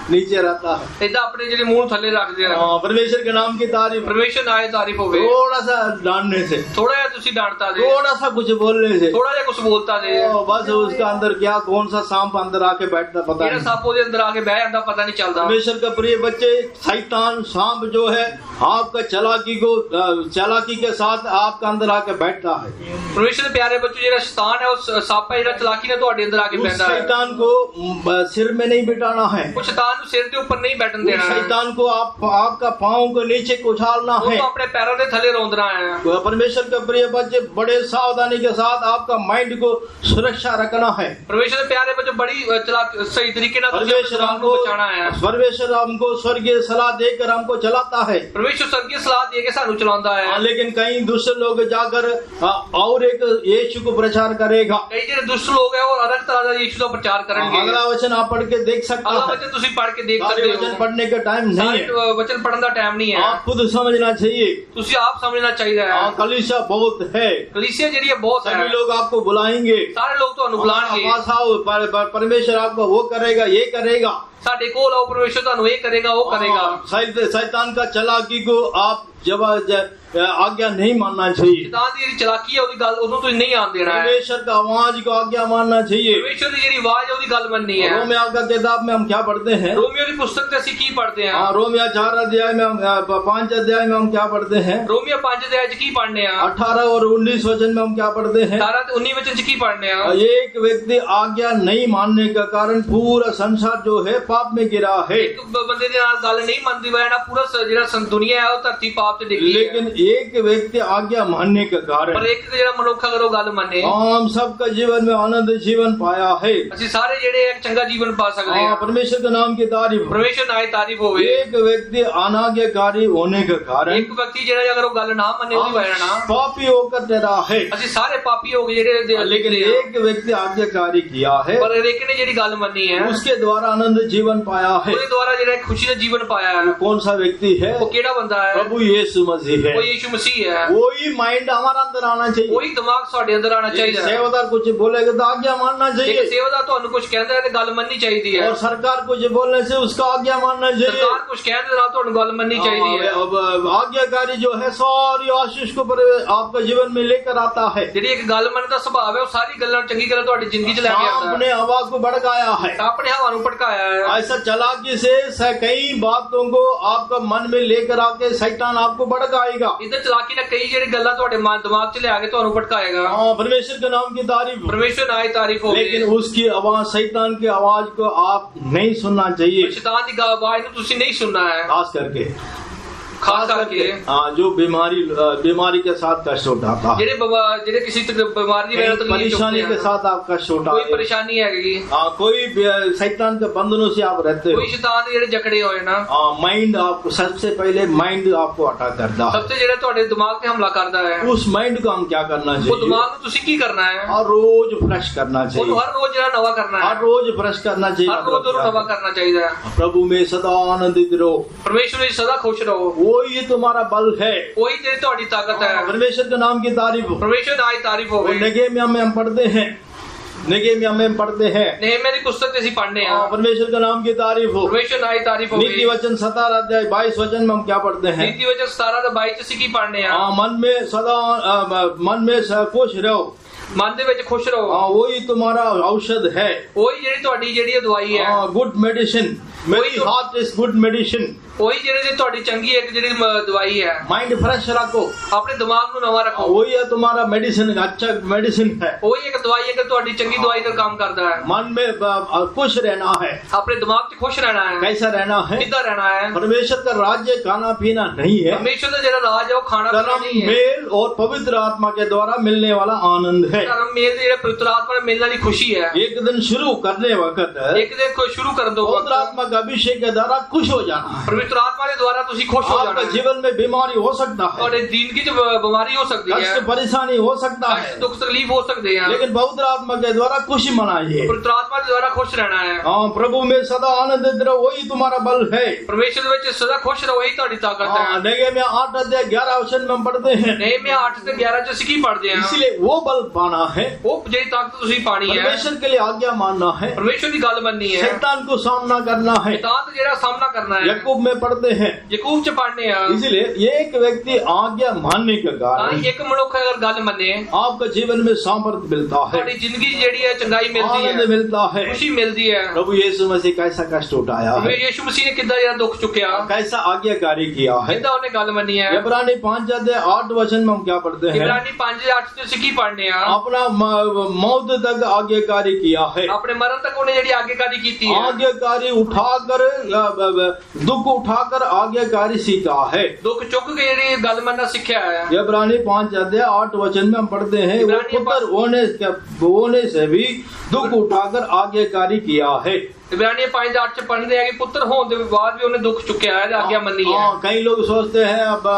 नीचे रहता है। ਏਦਾਂ ਆਪਣੇ ਜਿਹੜੇ ਮੂੰਹ ਨੂੰ ਥੱਲੇ ਰੱਖਦੇ ਆ। हाँ, परमेश्वर के नाम की तारीफ। ਪਰਮੇਸ਼ਰ ਨਾਲ ਤਾਰੀਫ ਹੋਵੇ। थोड़ा सा डांटने से, ਥੋੜਾ ਜਿਹਾ ਤੁਸੀਂ ਡਾਂਟਦਾ ਜੇ, थोड़ा सा कुछ बोलने से, ਥੋੜਾ ਜਿਹਾ ਕੁਝ ਬੋਲਤਾ ਜੇ, बस उसका अंदर क्या कौन सा सांप अंदर आके बैठता पता ਜਿਹੜਾ नहीं। ਸੱਪ ਉਹਦੇ ਅੰਦਰ ਆ ਕੇ ਬਹਿ ਜਾਂਦਾ ਪਤਾ ਨਹੀਂ ਚੱਲਦਾ। परमेश्वर का प्रिय बच्चे, शैतान सांप जो है आपका चालाकी के साथ आपका अंदर आके बैठता है। ਪਰਮੇਸ਼ਰ ਦੇ ਪਿਆਰੇ ਬੱਚੋ, ਜਿਹੜਾ ਸ਼ੈਤਾਨ ਹੈ ਉਹ ਸੱਪ ਹੈ ਜਿਹੜਾ ਚਲਾਕੀ ਨਾਲ ਤੁਹਾਡੇ ਅੰਦਰ ਆ ਕੇ उस ਬਹਿੰਦਾ ਹੈ। शैतान को सिर में नहीं बिठाना है। ਉਹ ਸ਼ੈਤਾਨ ਨੂੰ ਸਿਰ ਦੇ ਉੱਪਰ ਨਹੀਂ ਬੈਠਣ उस ਦੇਣਾ ਹੈ। शैतान को आपका पाँव को नीचे उछालना है। ਉਹਨੂੰ ਆਪਣੇ ਪੈਰਾਂ ਦੇ ਥੱਲੇ ਰੋਂਦਣਾ ਹੈ। परमेश्वर का प्रिय बच्चे, बड़े सावधानी के साथ आपका माइंड को सुरक्षा रखना है। ਪਰਮੇਸ਼ਰ ਦੇ ਪਿਆਰੇ ਬੱਚੋ, ਬੜੀ ਸਹੀ ਤਰੀਕੇ ਨਾਲ ਤੁਸੀਂ ਆਪਣੇ परमेश्वर ਦਿਮਾਗ ਨੂੰ ਬਚਾਉਣਾ है। परमेश्वर हमको स्वर्गीय सलाह देकर हमको चलाता है। ਪਰਮੇਸ਼ਰ ਸਰਗੀ ਸਲਾਹ ਦੇ ਕੇ ਸਾਨੂੰ ਚਲਾਉਂਦਾ ਹੈ। लेकिन कई दूसरे लोग जाकर और एक यीशु को प्रचार करेगा। ਕਈ ਜਿਹੜੇ ਦੁਸ਼ਟ ਲੋਕ ਹੈ ਉਹ ਅਲੱਗ ਤਰ੍ਹਾਂ ਦਾ ਯੀਸ਼ੂ ਦਾ ਪ੍ਰਚਾਰ ਕਰਨਗੇ। अगला वचन आप पढ़ के देख सकते ਅਗਲਾ हैं। ਵਚਨ ਤੁਸੀਂ ਪੜ੍ਹ ਕੇ ਦੇਖ सारे ਸਕਦੇ वचन ਹੋ। पढ़ने का टाइम नहीं है, ਸਾਰੇ ਵਚਨ ਪੜ੍ਹਨ ਦਾ ਟਾਈਮ ਨਹੀਂ ਹੈ। आप खुद समझना चाहिए। ਤੁਸੀਂ ਆਪ ਸਮਝਣਾ ਚਾਹੀਦਾ ਹੈ। कलीसिया बहुत है, ਕਲੀਸਿया ਜਿਹੜੀ ਹੈ ਬਹੁਤ ਹੈ। सभी लोग आपको बुलाएंगे, ਸਾਰੇ ਲੋਕ ਤੁਹਾਨੂੰ ਬੁਲਾਣਗੇ। पास आओ, परमेश्वर आपको वो करेगा, ये करेगा। ਸਾਡੇ ਕੋਲ ਆਓ, ਪਰਮੇਸ਼ਰ ਤੁਹਾਨੂੰ ਇਹ ਕਰੇਗਾ ਉਹ ਕਰੇਗਾ। शैतान का चालाकी को आप जब आज्ञा नहीं मानना चाहिए। ਸ਼ੈਤਾਨ ਦੀ ਜਿਹੜੀ ਚਲਾਕੀ ਹੈ ਉਹਦੀ ਗੱਲ ਉਹਨੂੰ ਤੁਸੀਂ ਨਹੀਂ ਆਉਣ ਦੇਣਾ ਹੈ। परमेश्वर का आवाज को आज्ञा मानना चाहिए। ਪਰਮੇਸ਼ਰ ਦੀ ਜਿਹੜੀ ਆਵਾਜ਼ ਹੈ ਉਹਦੀ ਗੱਲ ਮੰਨਣੀ ਹੈ। रोमियो का किताब में हम क्या पढ़ते हैं? रोमियो की पुस्तक से ਅਸੀਂ ਕੀ ਪੜ੍ਹਦੇ ਹਾਂ? हाँ, रोमियो 4 अध्याय में 5 अध्याय में हम क्या पढ़ते हैं? रोमियो 5 अध्याय ਚ ਕੀ ਪੜ੍ਹਨੇ ਆ? 18 और 19 वचन में हम क्या पढ़ते हैं? 18 ਤੇ 19 वचन ਚ ਕੀ पढ़ने ਆ? एक व्यक्ति आज्ञा नहीं मानने का कारण पूरा संसार जो है पाप में गिरा है। ਇੱਕ ਬੰਦੇ ਦੇ ਨਾਲ ਗੱਲ ਨਹੀਂ ਮੰਨਦੀ ਵਜ੍ਹਾ ਨਾਲ ਪੂਰਾ ਜਿਹੜਾ ਦੁਨੀਆ ਹੈ ਉਹ ਧਰਤੀ ਪਾਪ ਤੇ ਡਿੱਗੀ ਹੈ। लेकिन एक व्यक्ति आज्ञा मानने के कारण ਪਰ ਇੱਕ ਜਿਹੜਾ ਮਨੁੱਖ ਅਗਰ ਉਹ ਗੱਲ ਮੰਨੇ, हम सबका जीवन में आनंद जीवन पाया है। ਅਸੀਂ ਸਾਰੇ ਜਿਹੜੇ ਇੱਕ ਚੰਗਾ ਜੀਵਨ ਪਾ ਸਕਦੇ ਹਾਂ। परमेश्वर के नाम की तारीफ। ਪਰਮੇਸ਼ਰ ਨਾਲ ਤਾਰੀਫ ਹੋਵੇ। एक व्यक्ति अनाज्ञाकारी होने के कारण ਇੱਕ ਵਿਅਕਤੀ ਜਿਹੜਾ ਅਗਰ ਉਹ ਗੱਲ ਨਾ ਮੰਨੇ ਉਹਦੀ ਵਜ੍ਹਾ ਨਾਲ पापी होकर तेरा है। ਅਸੀਂ ਸਾਰੇ ਪਾਪੀ ਹੋ ਗਏ ਜਿਹੜੇ लेकिन एक व्यक्ति आज्ञाकारी किया है, ਪਰ ਇੱਕ ਨੇ ਜਿਹੜੀ ਗੱਲ ਮੰਨੀ ਹੈ उसके द्वारा आनंद जीवन पाया है। ਉਹਦੇ ਦੁਆਰਾ ਜਿਹੜਾ ਖੁਸ਼ੀ ਦਾ ਜੀਵਨ ਪਾਇਆ ਹੈ। कौन सा व्यक्ति है? ਉਹ ਕਿਹੜਾ ਬੰਦਾ ਹੈ? प्रभु यीशु मसीह है। ਉਹ यीशु मसीह है, वही माइंड हमारा अंदर आना चाहिए। वही दिमाग ਸਾਡੇ ਅੰਦਰ आना चाहिए। सेवादार कुछ बोलेगा तो आज्ञा मानना एक चाहिए, सेवादार ਤੁਹਾਨੂੰ ਕੁਝ ਕਹਿੰਦਾ ਹੈ ਤੇ ਗੱਲ ਮੰਨਣੀ ਚਾਹੀਦੀ है। और सरकार कुछ बोलने से उसका आज्ञा मानना चाहिए। सरकार कुछ कहने ਦੇ ਨਾਲ ਤੁਹਾਨੂੰ ਗੱਲ ਮੰਨਣੀ ਚਾਹੀਦੀ है। अब आज्ञाकारी जो है सारी आशीष को आपका जीवन में लेकर आता है। ਜਿਹੜੀ ਇੱਕ ਗੱਲ ਮੰਨਣ ਦਾ ਸੁਭਾਅ ਹੈ ਉਹ ਸਾਰੀ ਗੱਲਾਂ ਚੰਗੀ ਗੱਲਾਂ ਤੁਹਾਡੀ ਜ਼ਿੰਦਗੀ 'ਚ ਲੈ ਕੇ ਆਉਂਦਾ आपने हवा को भड़काया है, है, ਆਪਣੇ ਹਵਾ ਨੂੰ ਭਟਕਾਇਆ ਹੈ। ऐसा चालाकी से कई बातों को आपका मन में लेकर आके शैतान आपको भड़काएगा। इधर चलाकी ਨਾਲ ਕਈ ਜਿਹੜੀ ਗੱਲਾਂ ਤੁਹਾਡੇ ਮਨ ਦਿਮਾਗ 'ਚ ਲਿਆ ਕੇ ਤੁਹਾਨੂੰ ਭਟਕਾਏਗਾ। हाँ, परमेश्वर के नाम की तारीफ, परमेश्वर नाम की तारीफ होगी। लेकिन उसकी आवाज, शैतान की आवाज को आप नहीं सुनना चाहिए। शैतान की आवाज ਨੂੰ ਤੁਸੀਂ नहीं सुनना है, खास करके खास करके जो बीमारी के साथ कष्ट उठाता है, ਜਿਹੜੇ ਕਿਸੇ बीमारी ਦੀ वजह तकलीफ परेशानी के साथ आप कष्ट उठा, कोई परेशानी हैगी, कोई शैतान के बंधनों से आप रहते हो, कोई शैतान ਦੇ ਜਿਹੜੇ ਜਕੜੇ ਹੋਏ ਨਾ, माइंड आपको सबसे पहले माइंड आपको अटैक करता है। सबसे ਜਿਹੜਾ ਤੁਹਾਡੇ ਦਿਮਾਗ ਤੇ ਹਮਲਾ ਕਰਦਾ ਹੈ, उस माइंड को हम क्या करना वो चाहिए? दिमाग ਨੂੰ ਤੁਸੀਂ ਕੀ ਕਰਨਾ ਹੈ? हर रोज फ्रेश करना चाहिए, ਉਹਨੂੰ ਹਰ ਰੋਜ਼ ਜਿਹੜਾ ਨਵਾਂ ਕਰਨਾ ਹੈ, हर रोज फ्रेश करना चाहिए, हर रोज ਉਹਨੂੰ ਨਵਾਂ ਕਰਨਾ ਚਾਹੀਦਾ ਹੈ। प्रभु में सदा आनंदित रहो, परमेश्वर ਵਿੱਚ सदा खुश रहो, वही तुम्हारा बल है, वही ਜਿਹੜੀ ਤੁਹਾਡੀ ਤਾਕਤ ਹੈ। परमेश्वर के नाम की तारीफ हो। परमेश्वर नाम की तारीफ होगी। नेगेमिया में हम पढ़ते हैं, नेगेमिया में हम पढ़ते हैं, नेहमिया की पुस्तक ਅਸੀਂ पढ़ने हैं, परमेश्वर के नाम की तारीफ हो। परमेश्वर नाम की तारीफ होगी। नीति वचन 17 अध्याय 22 वचन में हम क्या पढ़ते हैं? नीति वचन 17 और 22 ਅਸੀਂ ਕੀ पढ़ने हैं? मन में सदा मन में खुश रहो, ਮਨ ਦੇ ਵਿੱਚ ਖੁਸ਼ ਰਹੋ, वही तुम्हारा औषध है, ਉਹੀ ਜਿਹੜੀ ਤੁਹਾਡੀ ਜਿਹੜੀ ਦਵਾਈ ਹੈ, गुड मेडिसिन, मेरी हार्ट इज गुड मेडिसिन, ਉਹੀ ਜਿਹੜੀ ਤੁਹਾਡੀ ਚੰਗੀ ਇੱਕ ਜਿਹੜੀ ਦਵਾਈ ਹੈ। माइंड फ्रेश रखो, ਆਪਣੇ ਦਿਮਾਗ ਨੂੰ ਨਵਾਂ ਰੱਖੋ, वही है तुम्हारा मेडिसिन, अच्छा मेडिसिन है। ਉਹੀ ਇੱਕ ਦਵਾਈ ਹੈ ਕਿ ਤੁਹਾਡੀ ਚੰਗੀ ਦਵਾਈ ਦਾ ਕੰਮ ਕਰਦਾ ਹੈ। मन में खुश रहना है, ਆਪਣੇ ਦਿਮਾਗ 'ਚ ਖੁਸ਼ ਰਹਿਣਾ ਹੈ। कैसा रहना है? ਕਿੱਦਾਂ ਰਹਿਣਾ है? परमेश्वर का राज्य खाना पीना नहीं है, परमेश्वर ਦਾ ਜਿਹੜਾ ਰਾਜ ਹੈ ਉਹ ਖਾਣਾ ਪੀਣਾ धर्म नहीं है। मेल और पवित्र आत्मा के द्वारा मिलने वाला आनंद है। ਧਰਮ ਮੇਲ ਜਿਹੜਾ ਪਵਿੱਤਰ ਆਤਮਾ ਨਾਲ ਮਿਲਣ ਵਾਲੀ ਖੁਸ਼ੀ ਹੈ। एक दिन शुरू करने वक्त ਇੱਕ ਦਿਨ ਕੋਈ ਸ਼ੁਰੂ ਕਰਨ ਤੋਂ पवित्र आत्मा का अभिषेक के द्वारा खुश हो जाना है। ਪਵਿੱਤਰ ਆਤਮਾ ਦੇ ਦੁਆਰਾ ਤੁਸੀਂ ਖੁਸ਼ ਹੋ ਜਾਣਾ आपके है। जीवन में बीमारी हो सकता है, ਤੁਹਾਡੇ ਜ਼ਿੰਦਗੀ 'ਚ ਬਿਮਾਰੀ ਹੋ ਸਕਦੀ है, कष्ट परेशानी हो सकता कष्ट है, दुख तकलीफ हो सकते हैं, लेकिन पवित्र आत्मा के द्वारा खुशी मनाइए। पवित्र आत्मा के द्वारा खुश रहना है। हाँ, प्रभु में सदा आनंदित रहो, वही तुम्हारा बल है। परमेश्वर ਵਿੱਚ सदा खुश ਰਹੋ, ਇਹੀ ਤੁਹਾਡੀ ਤਾਕਤ ਹੈ। नेहमिया 8 अध्याय 11 वचन में हम पढ़ते हैं, नेहमिया 8 से 11 ਚ ਅਸੀਂ ਕੀ ਪੜ੍ਹਦੇ ਹਾਂ? इसलिए वो बल पाना है, ਉਹ ਜਿਹੜੀ ਤਾਕਤ ਤੁਸੀਂ ਪਾਣੀ ਹੈ, परमेश्वर के लिए आज्ञा मानना है, परमेश्वर ਦੀ ਗੱਲ ਮੰਨਣੀ ਹੈ, शैतान को सामना करना है। शैतान ਦਾ ਜਿਹੜਾ ਸਾਹਮਣਾ ਕਰਨਾ ਹੈ। याकूब में पढ़ते हैं, ਯਕੂਬ ਚ ਪੜ੍ਹਨੇ ਆ। इसलिए एक व्यक्ति आज्ञा मानने के ਤਾਂ कारण ਇੱਕ ਮਨੁੱਖ ਅਗਰ ਗੱਲ ਮੰਨੇ, आपका जीवन में सामर्थ मिलता है, ਤੁਹਾਡੀ ਜ਼ਿੰਦਗੀ ਜਿਹੜੀ ਹੈ ਚੰਗਾਈ ਮਿਲਦੀ आनंद ਹੈ, मिलता है। खुशी मिलती है। प्रभु यीशु मसीह कैसा कष्ट उठाया है, यीशु मसीह ने कितना ਜਿਹੜਾ ਦੁੱਖ ਚੁੱਕਿਆ, कैसा आज्ञाकारी किया है। ਕਿੱਦਾਂ ਉਹਨੇ ਗੱਲ ਮੰਨੀ ਹੈ। इब्रानी 5 अध्याय 8 वचन में हम क्या पढ़ते हैं? इब्रानी 5:8 ਤੇ ਅਸੀਂ ਕੀ ਪੜ੍ਹਨੇ ਆ? अपना मौत तक आज्ञाकारी किया है, ਆਪਣੇ ਮਰਨ ਤੱਕ ਉਹਨੇ ਜਿਹੜੀ ਆਗੇਕਾਰੀ ਕੀਤੀ ਹੈ, आज्ञाकारी उठाकर दुख उठाकर आज्ञाकारी सीखा है। ਦੁੱਖ ਚੁੱਕ ਕੇ ਜਿਹੜੀ ਗੱਲ ਮੰਨਣਾ ਸਿੱਖਿਆ ਹੈ। इब्रानी 5 अध्याय 8 वचन में हम पढ़ते हैं, वो इब्रानी पुत्र होने से भी दुख उठाकर आज्ञाकारी किया है। इब्रानी 5:8 ਚ ਪੜ੍ਹਦੇ ਆ ਕਿ ਪੁੱਤਰ ਹੋਣ ਦੇ ਬਾਅਦ ਵੀ ਉਹਨੇ ਦੁੱਖ ਚੁੱਕਿਆ ਹੈ, ਆਗਿਆ ਮੰਨੀ ਹੈ। कई लोग सोचते हैं अब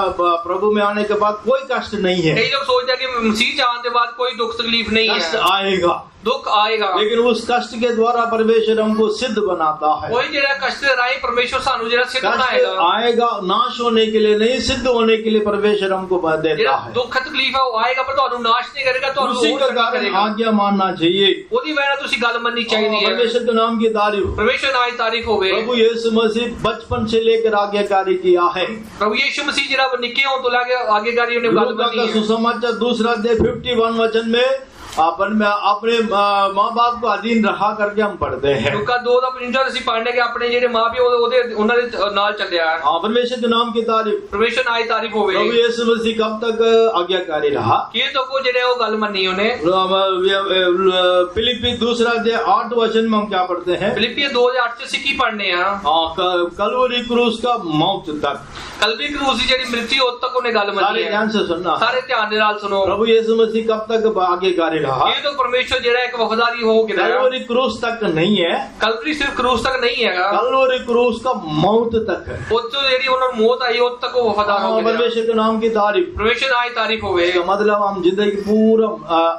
प्रभु में आने के बाद कोई कष्ट नहीं है, कई लोग सोचते हैं कि मसीह ਚ ਆਉਣ ਦੇ ਬਾਅਦ कोई दुख तकलीफ नहीं कष्ट है, आएगा, दुख आएगा, लेकिन उस कष्ट के द्वारा परमेश्वर हमको सिद्ध बनाता है। कोई ਜਿਹੜਾ कष्ट ਦੇ ਰਾਹੀਂ परमेश्वर ਸਾਨੂੰ ਜਿਹੜਾ सिद्ध कष्ट बनाएगा, आएगा नाश होने के लिए नहीं, सिद्ध होने के लिए परमेश्वर हमको देता ਜਿਹੜਾ है। ਦੁੱਖ ਤਕਲੀਫ ਹੈ ਉਹ ਆਏਗਾ ਪਰ ਤੁਹਾਨੂੰ ਨਾਸ਼ ਨਹੀਂ ਕਰੇਗਾ, ਤੁਹਾਨੂੰ उसी ਹੋਰ के ਚੰਗਾ कारण ਕਰੇਗਾ। आज्ञा मानना चाहिए, ਉਹਦੀ ਵਜ੍ਹਾ ਨਾਲ ਤੁਸੀਂ ਗੱਲ ਮੰਨਣੀ ਚਾਹੀਦੀ ਹੈ। परमेश्वर के नाम की तारीफ। परमेश्वर नाम की तारीफ होवे। प्रभु यीशु मसीह बचपन से लेकर आज्ञाकारी किया है। प्रभु यीशु मसीह ਜਿਹੜਾ ਨਿੱਕੇ ਹੋਣ ਤੋਂ ਲੈ ਕੇ ਆਗੇਕਾਰੀ ਉਹਨੇ ਗੱਲ लूका ਮੰਨੀ का है। सुसमाचार 2 अध्याय 51 वचन में अपने माँ बाप को अधीन रहा करके हम पढ़ते हैं। लूका 2:55 ਅਸੀਂ ਪੜ੍ਹਨੇ ਕਿ ਆਪਣੇ ਜਿਹੜੇ ਮਾਪਿਓ ਉਹਨਾਂ ਦੇ ਨਾਲ ਚੱਲਿਆ ਹੈ। परमेश्वर के नाम की तारीफ। परमेश्वर नाम की तारीफ होवे। प्रभु यीशु मसीह कब तक आज्ञाकारी रहा? ਕੀ ਤੋਂ ਕੋ ਜਿਹੜੇ ਉਹ ਗੱਲ ਮੰਨੀ ਉਹਨੇ। फिलिप्पी 2 अध्याय 8 वचन में हम क्या पढ़ते हैं? फिलिपियो 2:8 ਚ ਅਸੀਂ ਕੀ ਪੜ੍ਹਨੇ ਆ? कलवरी क्रूस का मौत तक, कलवी क्रूस ਦੀ ਜਿਹੜੀ ਮ੍ਰਿत्यु ਉਦ ਤੱਕ ਉਹਨੇ ਗੱਲ ਮੰਨੀ सारे ਹੈ। ध्यान से सुनना। ਸਾਰੇ ਧਿਆਨ ਦੇ ਨਾਲ ਸੁਣੋ। प्रभु यीशु मसीह कब तक आज्ञाकारी होएगा। ये तो परमेश्वर जेड़ा एक वफादारी हो गया। कलवरी क्रूस तक नहीं है, कलवरी सिर्फ क्रूस तक नहीं है, कलवरी क्रूस का मौत तक है। वो तो जेड़ी उन्होंने मौत आई उस तक वो वफादार हो गया। परमेश्वर के नाम की तारीफ, परमेश्वर आई तारीफ होवे। इसका मतलब हम जिंदगी पूरा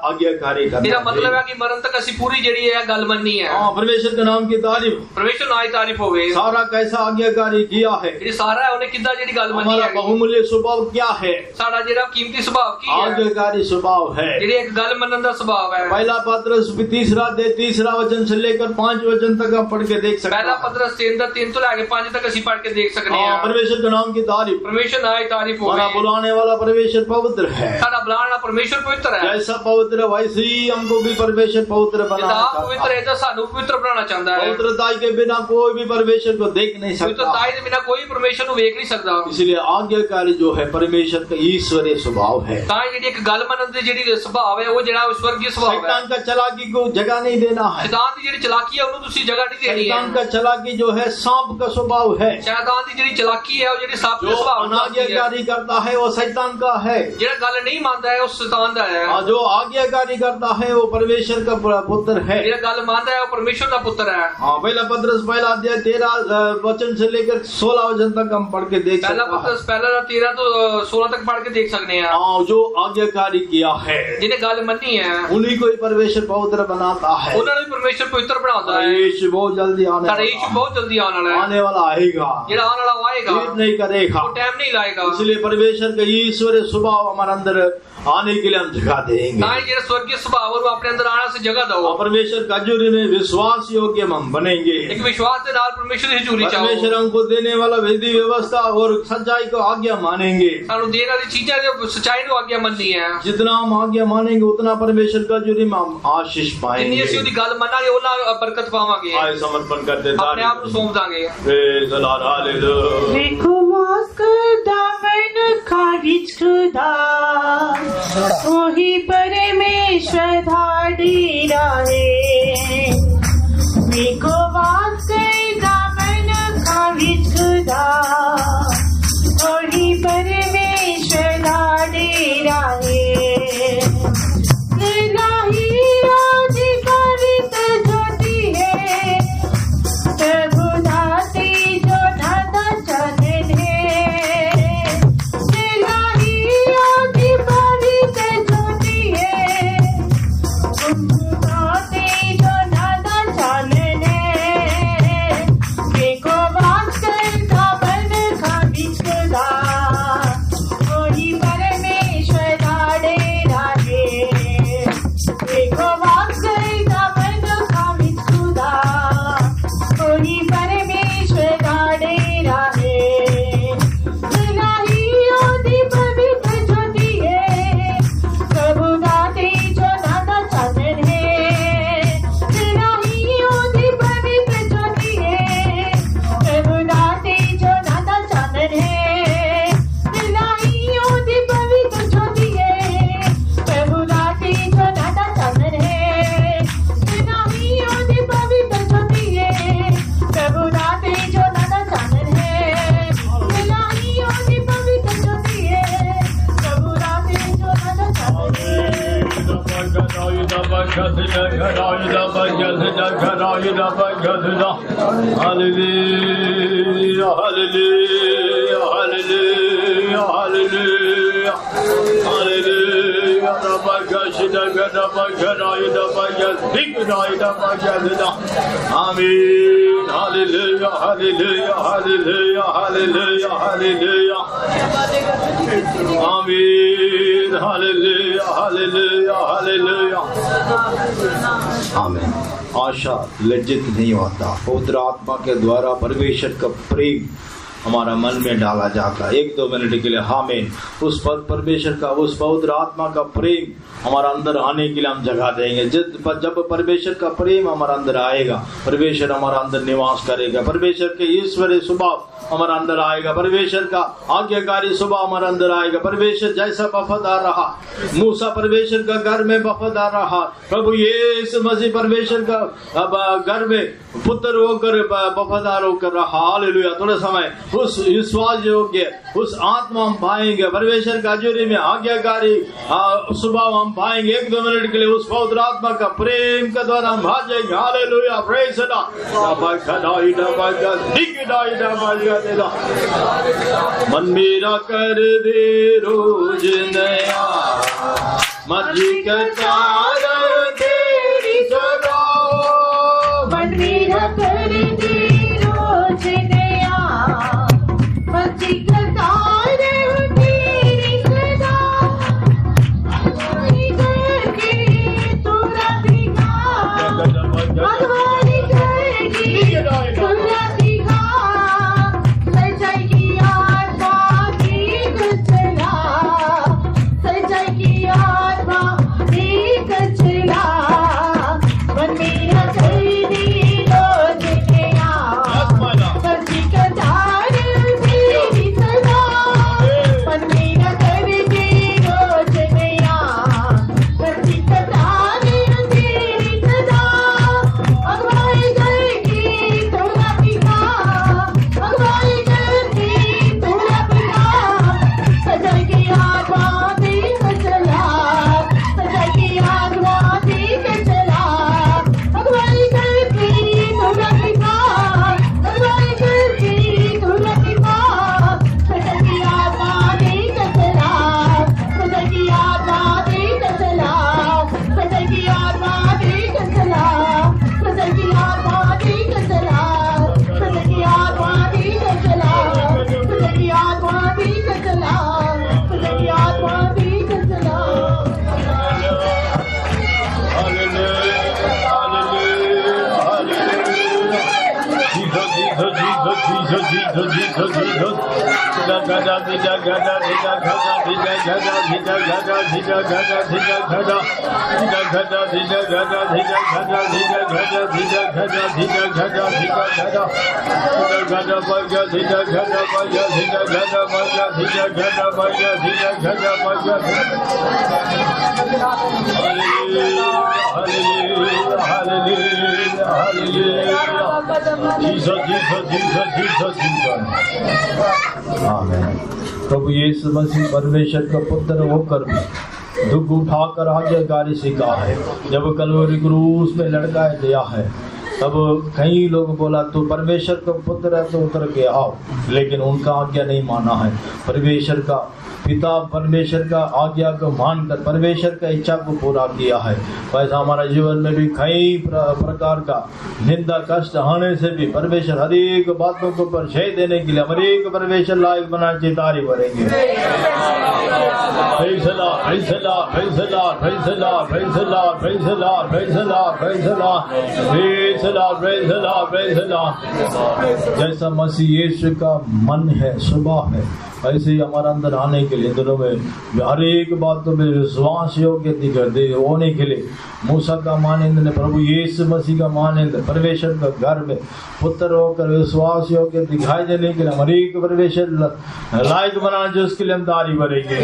आज्ञाकारी करना। मेरा मतलब है कि मरण तक असि पूरी जेड़ी है गल मननी है। परमेश्वर के नाम की तारीफ, परमेश्वर आई तारीफ होवे। सारा कैसा आज्ञाकारी किया है, ये सारा है उन्हें कितना जेड़ी गल मननी हमारा है। बहुमूल्य स्वभाव क्या है, सारा जेड़ा कीमती स्वभाव की है, आज्ञाकारी स्वभाव है, जेड़ी एक गल मनन दा स्वभाव है। पहला पत्रस 3 वचन से लेकर 5 वचन तक आप पढ़ के देख सकते पहला हैं। पत्रस 3 तो लेके 5 तक असि पढ़ के देख सकते हैं। परमेश्वर के नाम की तारीफ, परमेश्वर आई तारीफ होवे। हमारा बुलाने वाला परमेश्वर पवित्र है, सारा बुलाना परमेश्वर पवित्र है। जैसा पवित्र है वैसे ही हमको भी परमेश्वर पवित्र बनाना जितना पवित्र है तो सानू पवित्र बनाना चाहता है। पवित्रताई के बिना कोई भी परमेश्वर को देख नहीं सकता, पवित्रताई के बिना कोई परमेश्वर को देख नहीं सकता। इसलिए आज्ञाकारी जो है परमेश्वर का ईश्वरीय स्वभाव है। ताई जेडी एक गल मनन दी जेडी स्वभाव है वो जेड़ा स्वर्गीय स्वभाव है। शैतान का चालाकी को जगह नहीं देना है, शैतान दी जेडी चालाकी है उन्हें दूसरी जगह नहीं देनी है। शैतान का चालाकी जो है सांप का स्वभाव है, शैतान दी जेडी चालाकी है वो जेडी सांप का जो स्वभाव है। अनाज्ञाकारी करता है वो शैतान का है, जेड़ा गल नहीं मानता है वो शैतान दा है। जो आज्ञाकारी करता है वो परमेश्वर का पुत्र है, जेड़ा गल मानता है वो परमेश्वर का पुत्र है। पहला पत्रस 1 अध्याय 13 वचन से लेकर 16 वचन तक हम पढ़ के देख पहला सकते हैं। पत्रस 13 तो 16 तक पढ़ के देख सकते हैं। जो आज्ञाकारी किया है जिन्हें गल मन्नी है उन्हीं को ही परमेश्वर पवित्र बनाता है। उन्होंने भी परमेश्वर पवित्र बनाता है। यीशु बहुत जल्दी आने सारा यीशु बहुत जल्दी आने वाला है। आने वाला आएगा, जेड़ा आने वाला आएगा देर नहीं करेगा, वो टाइम नहीं लाएगा। इसलिए परमेश्वर का ईश्वरीय स्वभाव हमारे अंदर आने के लिए हम जगह देंगे। ताई जेड़ा स्वर्गीय स्वभाव और वो अपने अंदर आने से जगह दो। और परमेश्वर का हजूरी में विश्वास योग्य हम बनेंगे। एक विश्वास के नाल परमेश्वर की हजूरी चाहो। परमेश्वर हमको देने वाला विधि व्यवस्था और सच्चाई को आज्ञा मानेंगे। सानू देने वाली चीजें जो सच्चाई को आज्ञा मननी है। जितना हम आज्ञा मानेंगे उतना परमेश्वर का हजूरी में हम आशीष जितनी पाएंगे। असी उसकी गल मनांगे उतना बरकत पावांगे। आए समर्पण करते अपने आप को सौंप दांगे। खारिज खुदा वही परमेश्वर धाडेरा है। देखो वास कर दामन खारिज खुदा वही परमेश्वर धाडेरा है। इलाही आदि पवित्र ज्योति है, प्रभु दाती जो दाता चलन है। इलाही आदि पवित्र ज्योति है, प्रभु दाती जो दाता चलन है। देखो वास कर दामन खारिज खुदा वही परमेश्वर धाडेरा है। देखो वास कर दामन खारिज खुदा वही परमेश्वर धाडेरा है। इलाही आदि पवित्र ज्योति है, प्रभु दाते जो दाता चादर है। इलाही आदि पवित्र ज्योति है, प्रभु दाते जो दाता चादर है। इलाही आदि पवित्र ज्योति है, प्रभु दाते जो दाता चादर है। इलाही आदि पवित्र ज्योति है, प्रभु दाते जो दाता चादर है। इलाही आदि पवित्र ज्योति है, प्रभु दाते जो दाता चादर है। Hallelujah, hallelujah, hallelujah, hallelujah, hallelujah. Amen. Hallelujah, hallelujah, hallelujah, hallelujah, hallelujah. Amen. Hallelujah, hallelujah, hallelujah. Amen. आशा लज्जित नहीं होता, पवित्र आत्मा के द्वारा परमेश्वर का प्रेम हमारा मन में डाला जाता। 1-2 मिनट के लिए आमीन। उस परमेश्वर का, उस पवित्र आत्मा का प्रेम हमारा अंदर आने के लिए हम जगह देंगे। जब परमेश्वर का प्रेम हमारा अंदर आएगा, परमेश्वर हमारा अंदर निवास करेगा, परमेश्वर के ईश्वरीय स्वभाव हमारा अंदर आएगा, परमेश्वर का आज्ञाकारी स्वभाव हमारा अंदर आएगा। परमेश्वर जैसा वफादार रहा, मूसा परमेश्वर का घर में वफादार रहा, प्रभु यीशु मसीह परमेश्वर का घर में पुत्र होकर वफादार होकर रहा। हालेलुया। थोड़ा समय उस विश्वास योग्य उस आत्मा हम पाएंगे। परमेश्वर का हजूरी में आज्ञाकारी स्वभाव हम पाएंगे। 1-2 मिनट के लिए उस पवित्र आत्मा का प्रेम के द्वारा हम भाग जाएंगे। Hallelujah, praise the Lord. मन मेरा कर दे रोज नया, मजी कतार तेरी सदा। मन मेरा कर दे रोज नया, मजी कतार तेरी सदा। अगवाई करके तोरा दिखा, अगवाई करके तोरा दिखा। सच्चाई की आत्मा देख चला, सच्चाई की आत्मा देख चला। मन मेरा कर दे रोज नया, मर्जी कतार तेरी सदा। मन मेरा कर दे रोज नया, मर्जी कतार तेरी सदा। अगवाई करके तोरा पिता, अगवाई करके तोरा पिता। सच्चाई की आत्मा देख चला, सच्चाई की आत्मा देख चला। अगवाई करके तोरा पिता, अगवाई करके तोरा पिता। सच्चाई की आत्मा देख चला, सच्चाई की आत्मा देख चला। सच्चाई की आत्मा देख चला, सच्चाई की आत्मा देख चला। सच्चाई की आत्मा देख चला, सच्चाई की आत्मा देख चला। सच्चाई की आत्मा देख चला। प्रभु यीशु मसीह परमेश्वर का पुत्र होकर भी दुख उठाकर आज्ञाकारी सीखा है। जब कलवरी क्रूस में लटकाया गया है तब कई लोग बोला तू परमेश्वर का पुत्र है तो उतर के आओ, लेकिन उनका आज्ञा नहीं माना है। परमेश्वर का पिता परमेश्वर का आज्ञा को मानकर परमेश्वर का इच्छा को पूरा किया है। वैसा हमारा जीवन में भी कई प्रकार का निंदा कष्ट आने से भी परमेश्वर हर एक बातों को परिचय देने के लिए हर एक परमेश्वर लायक बनाने की तारीफ करेंगे। जैसा मसीह यीशु का मन है, स्वभाव है, ऐसे ही हमारा अंदर आने के लिए दिनों में हर एक बातों में विश्वास योग्य होने के लिए मूसा का मानंद ने प्रभु यीशु मसीह का मानंद परमेश्वर का घर में पुत्र होकर विश्वास योग्य दिखाई देने के लिए हर एक परमेश्वर लायक बनाना जो उसके लिए हम तारीफ करेंगे।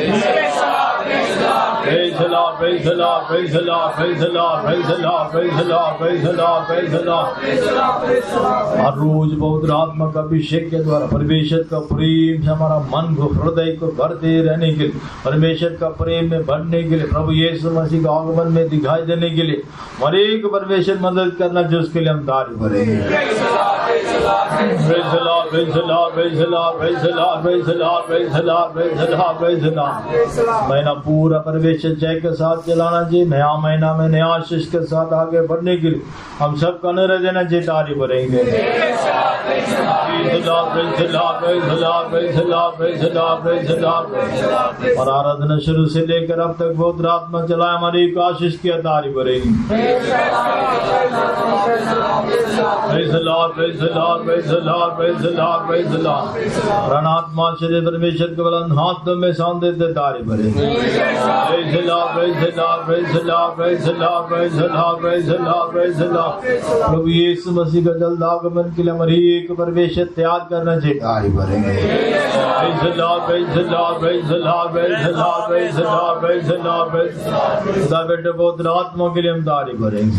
हर रोज पवित्र आत्मा का अभिषेक के द्वारा परमेश्वर का प्रेम से हमारा मन को हृदय को भरते रहने के लिए परमेश्वर का प्रेम में भरने के लिए प्रभु यीशु मसीह का आगमन में दिखाई देने के लिए हर एक परमेश्वर मदद करना जो उसके लिए हम तारीफ करेंगे। महीना पूरा परमेश्वर जय के साथ चलाना चाहिए। नया महीना में नया आशीष के साथ आगे बढ़ने के लिए हम सब का निर्णय देना चाहिए। तारीफ करेंगे। और आराधना शुरू से लेकर अब तक बहुत रात में चलाए हमारी आशीष की तारीफ करेंगे। प्रणआत्मा श्री परमेश्वर के बलन हाथ में सांध देते तारीफ करेंगे। प्रभु यीशु मसीह का जल्द आगमन के लिए हमारी एक परमेश्वर तैयार करना चाहिए। तारीफ करेंगे। बेटे बहुत आत्मा के लिए हम तारीफ करेंगे।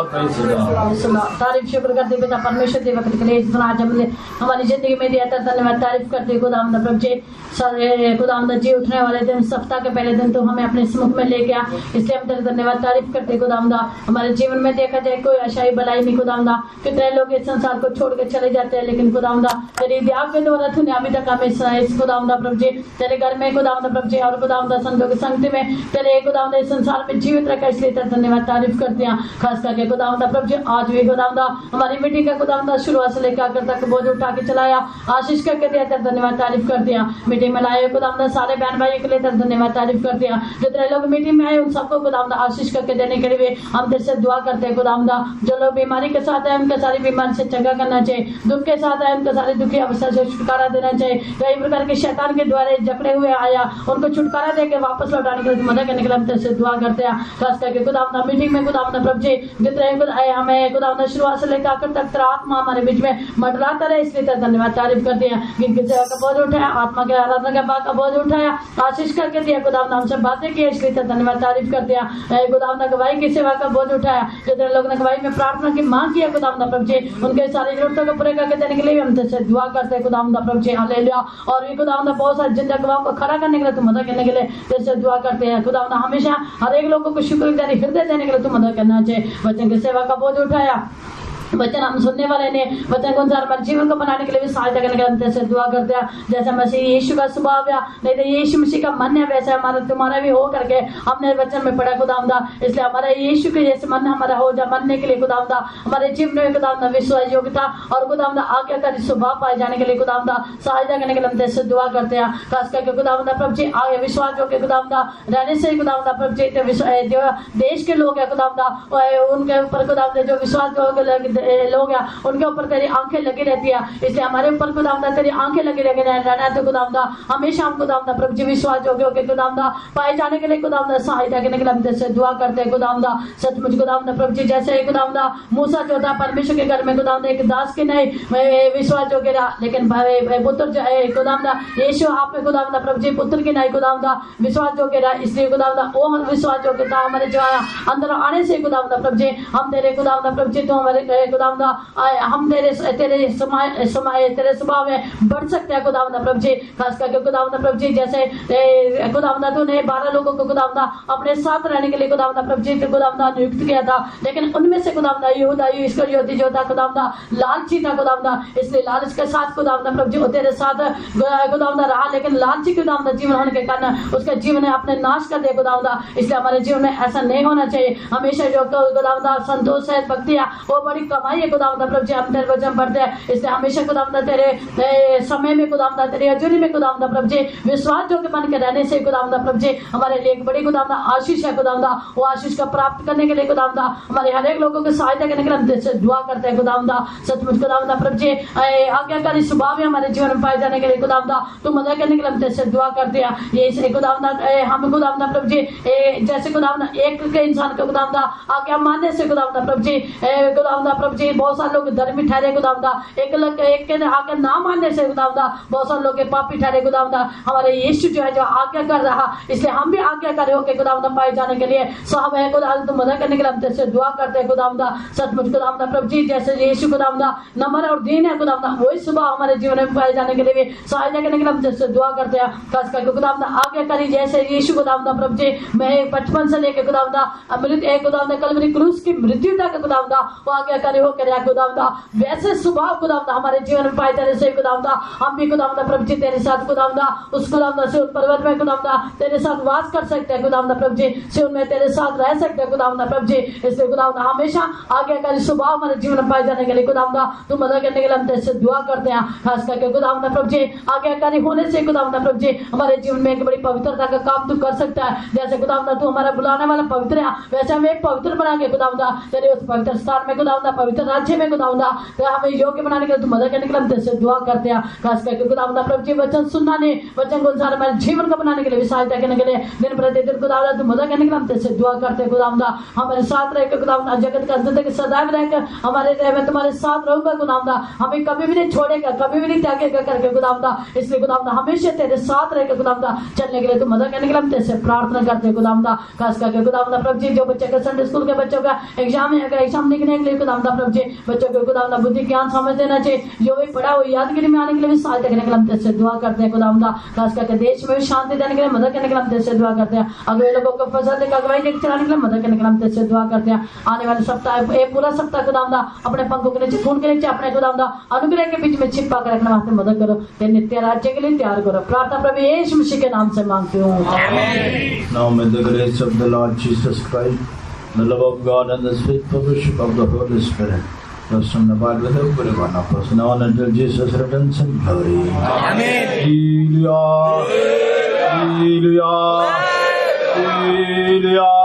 तारीफ शुक्र करते पिता परमेश्वर देव के लिए इतना आज हमने हमारी जिंदगी में दिया था, धन्यवाद तारीफ करते खुदावंद प्रभु जी। सारे खुदावंद जी उठने वाले दिन सप्ताह के पहले दिन तो हमें अपने सम्मुख में ले गया, इसलिए हम तेरे धन्यवाद तारीफ करते खुदावंद। हमारे जीवन में देखा जाए कोई आशाई भलाई नहीं खुदावंद, कितने लोग इस संसार को छोड़ के चले जाते हैं, लेकिन खुदावंद तेरी दया के द्वारा तूने अभी तक हमें इस खुदावंद प्रभु जी तेरे घर में खुदावंद प्रभु जी और खुदावंद संतों की संगति में तेरे खुदावंद इस संसार में जीवित रखा, इसलिए तेरा धन्यवाद तारीफ करते हैं। खास करके खुदावंद प्रभु जी आज भी खुदावंद हमारी मीटिंग का खुदावंद शुरुआत से लेकर आखिर तक बोझ उठा के चलाया, आशीष करके दिया, तेरा धन्यवाद तारीफ करते हैं। मीटिंग में लाए खुदावंद सारे बहन भाई के लिए तेरा धन्यवाद तारीफ करते हैं। जितने लोग मीटिंग में आए उन सबको खुदावंद आशीष करके देने के लिए हम तेरे से दुआ करते हैं खुदावंद। जो लोग बीमारी के साथ है उनके सारी बीमारी से चंगा करना चाहिए, दुख के साथ है उनके सारे दुखी अवस्था से छुटकारा देना चाहिए। कई प्रकार के शैतान के द्वारा जकड़े हुए आया उनको छुटकारा देकर वापस लौटाने के लिए मदद करने के लिए हम तेरे से दुआ करते हैं। खास करके खुदावंद मीटिंग में खुदावंद प्रभु जी जितने हमें खुदावंद शुरुआत से लेकर आखिर तक तेरा आत्मा हमारे बीच में मंडलाता रहे, इसलिए तेरा धन्यवाद तारीफ करते हैं। जिनकी सेवा का बोझ उठाया, आत्मा के आराधना के बाद का बोझ उठाया, आशीष करके दिया खुदावंद, हमसे बातें की, इसलिए तेरा धन्यवाद तारीफ करते हैं। खुदावंद गवाही की सेवा का बोझ उठाया, जितने लोग ने गवाही में प्रार्थना की मांग किया खुदावंद प्रभु जी उनके सारी जरूरतों को पूरे करके देने के लिए हम तेरे से दुआ करते हैं खुदावंद प्रभु जी। हालेलुया। और भी खुदावंद बहुत सारे जिंदा गवाहों को खड़ा करने के लिए तू मदद करने के लिए तेरे से दुआ करते हैं खुदावंद। हमेशा हर एक लोगों को शुक्रगुजारी हृदय देने के लिए तू मदद करना चाहिए। वचन की सेवा का बोझ उठाया, वचन हम सुनने वाले ने वचन के अनुसार हमारे जीवन को बनाने के लिए भी सहायता करने के लिए से दुआ करते हैं। जैसा मसीह यीशु का स्वभाव है, नहीं तो यीशु मसीह का मन है, वैसे हमारा तुम्हारा भी हो करके हमने वचन में पढ़ा खुदावंदा। इसलिए हमारा यीशु के जैसे मन हमारा हो जा मनने के लिए खुदावंदा, हमारे जीवन में खुदावंदा विश्वास योग्यता और खुदावंदा आज्ञाकारी स्वभाव पाए जाने के लिए खुदावंदा सहायता करने के लिए हम से दुआ करते हैं। खास करके खुदावंदा प्रभु जी आगे विश्वास योग्य खुदावंदा रहने से खुदावंदा प्रभु जी जो देश के लोग है खुदावंदा उनके ऊपर खुदावंदा जो विश्वास लोग हैं उनके ऊपर तेरी आंखें लगी रहती है, इसलिए हमारे ऊपर खुदावंदा तेरी आंखें लगी रहना तो खुदावंदा हमेशा हम खुदावंदा प्रभु जी विश्वास योग्य होकर खुदावंदा पाए जाने के लिए खुदावंदा सहायता करने के लिए हम तेरे दुआ करते हैं खुदावंदा। सचमुच खुदावंदा प्रभु जी जैसे खुदावंदा मूसा जो था परमेश्वर के घर में खुदावंदा एक दास के नहीं विश्वास योग्य रहा, लेकिन पुत्र जो है खुदावंदा यीशु आप में खुदावंदा प्रभु जी पुत्र के नहीं खुदावंदा विश्वास योग्य रहा, इसलिए खुदावंदा वो विश्वास योग्य था हमारे जो अंदर आने से खुदावंदा प्रभु जी हम तेरे खुदावंदा प्रभु जी तो हमारे खुदावंदा हम तेरे स्वभाव में बढ़ सकते हैं खुदावंदा प्रभु जी। खास करके खुदावंदा प्रभु जी जैसे खुदावंदा तूने 12 लोगों को खुदावंदा अपने साथ रहने के लिए खुदावंदा प्रभु जी खुदावंदा नियुक्त किया था, लेकिन उनमें से खुदावंदा यहूदा इस्करियोती जो था खुदावंदा लालची था खुदावंदा, इसलिए लालच के साथ खुदावंदा प्रभु जी तेरे साथ खुदावंदा रहा, लेकिन लालची खुदावंदा जीवन होने के कारण उसका जीवन अपने नाश कर दिया खुदावंदा। इसलिए हमारे जीवन में ऐसा नहीं होना चाहिए, हमेशा जो खुदावंदा संतोष है भक्ति है वो बड़ी कमाई है खुदावंदा प्रभु जी हम तेरे वचन पढ़ते हैं, इसलिए हमेशा खुदावंदा तेरे समय में खुदावंदा तेरी हजूरी में खुदावंदा प्रभु जी विश्वास जो बन के रहने से खुदावंदा प्रभु जी हमारे लिए एक बड़ी खुदावंदा आशीष है खुदावंदा। वो आशीष का प्राप्त करने के लिए खुदावंदा हमारे हर एक लोगों की सहायता करने के लिए हम तेरे से दुआ करते हैं खुदावंदा। सचमुच खुदावंदा प्रभु जी आज्ञाकारी स्वभाव है हमारे जीवन में पाए जाने के लिए खुदावंदा तू मदद करने के लिए हम तेरे से दुआ करते हैं। ये खुदावंदा हम खुदावंदा प्रभु जी जैसे खुदावंदा एक के इंसान को खुदावंदा आज्ञा मानने से खुदावंदा प्रभु जी खुदावंदा प्रभु जी बहुत सारे लोग धर्मी ठहरे खुदावंदा, एक के आज्ञा ना मानने से खुदावंदा बहुत सारे लोग पापी ठहरे खुदावंदा। हमारे यीशु जो है जो आज्ञा कर रहा, इसलिए हम भी आज्ञाकारी होकर खुदावंदा पाए जाने के लिए साहब है खुदावंदा तो मदद करने के लिए हम तेरे से दुआ करते हैं खुदावंदा। सचमुच खुदावंदा प्रभु जी जैसे यीशु खुदावंदा नम्र और दीन है खुदावंदा वही सुबह हमारे जीवन में पाए जाने के लिए भी सहायता करने के लिए हम तेरे से दुआ करते हैं। खास करके खुदावंदा आज्ञाकारी जैसे यीशु खुदावंदा प्रभु जी मैं बचपन से लेकर खुदावंदा अमृत खुदावंदा कलवरी क्रूस की मृत्यु तक खुदावंदा वो आज्ञाकारी होकर खुदावंदा वैसे स्वभाव खुदावंदा हमारे जीवन में पाए जाने से खुदावंदा हम भी खुदावंदा प्रभु जी तेरे साथ खुदावंदा उस खुदावंदा से पर्वत में खुदावंदा तेरे साथ वास कर सकते हैं खुदावंदा प्रभु जी से उनमें तेरे साथ रह सकते हैं खुदावंदा प्रभु जी। इसलिए खुदावंदा हमेशा आज्ञाकारी स्वभाव हमारे जीवन में पाए जाने के लिए खुदावंदा तू मदद करने के लिए हम तेरे से दुआ करते हैं। खास करके खुदावंदा प्रभु जी आज्ञाकारी होने से खुदावंदा प्रभु जी हमारे जीवन में एक बड़ी पवित्रता का काम तू कर सकता है। जैसे खुदावंदा तू हमारा बुलाने वाला पवित्र है, वैसे हमें पवित्र बना के खुदावंदा तेरे उस पवित्र स्थान में खुदावंदा पवित्र राज्य में खुदावंदा हमें योग्य बनाने के लिए, तू मदद करने के लिए हम तेरे से दुआ करते हैं। खास करके खुदावंदा प्रभु जी वचन सुनना ने वचन को अनुसार हमारे जीवन को बनाने के लिए, सहायता करने के लिए दिन प्रतिदिन खुदावंदा तू मदद करने के लिए हम तेरे से दुआ करते हैं। खुदावंदा हमारे साथ रहकर खुदावंदा जगत का जिंदगी सदैव रहकर हमारे मैं तुम्हारे साथ रहूंगा खुदावंदा, हमें कभी भी नहीं छोड़ेगा, कभी भी नहीं त्यागेगा करके खुदावंदा, इसलिए खुदावंदा हमेशा तेरे साथ रहकर खुदावंदा चलने के लिए तू मदद करने के लिए हम तेरे से प्रार्थना करते हैं। खुदावंदा खास करके खुदावंदा प्रभु जी जो बच्चे का संडे स्कूल के बच्चों का एग्जाम है, एग्जाम लिखने के लिए खुदावंदा प्रभु जी बच्चों को खुदावंदा बुद्धि ज्ञान समझ देना चाहिए, जो भी पढ़ा हुआ यादगिरी में आने के लिए भी सहायता करने के लिए हम तेरे से दुआ करते हैं। खुदावंदा खास करके देश में भी शांति देने के लिए मदद करने के लिए हम तेरे से दुआ करते हैं। अगले लोगों को फसल देकर अगुवाई देकर चलाने के लिए मदद करने के लिए हम तेरे से दुआ करते हैं। आने वाले सप्ताह पूरा सप्ताह खुदावंदा अपने पंखों के नीचे खून के नीचे अपने खुदावंदा अनुग्रह के बीच में छिपा कर रखना, वास्ते मदद करो, तेरे नित्य राज्य के लिए तैयार करो। प्रार्थना प्रभु यीशु मसीह के नाम से मांगती हूँ, आमीन। Now may the grace of the Lord Jesus Christ, the love of God and the sweet fellowship of the Holy Spirit rest and abide with every one of us now and until Jesus returns in glory. Amen. Hallelujah. Hallelujah. Hallelujah.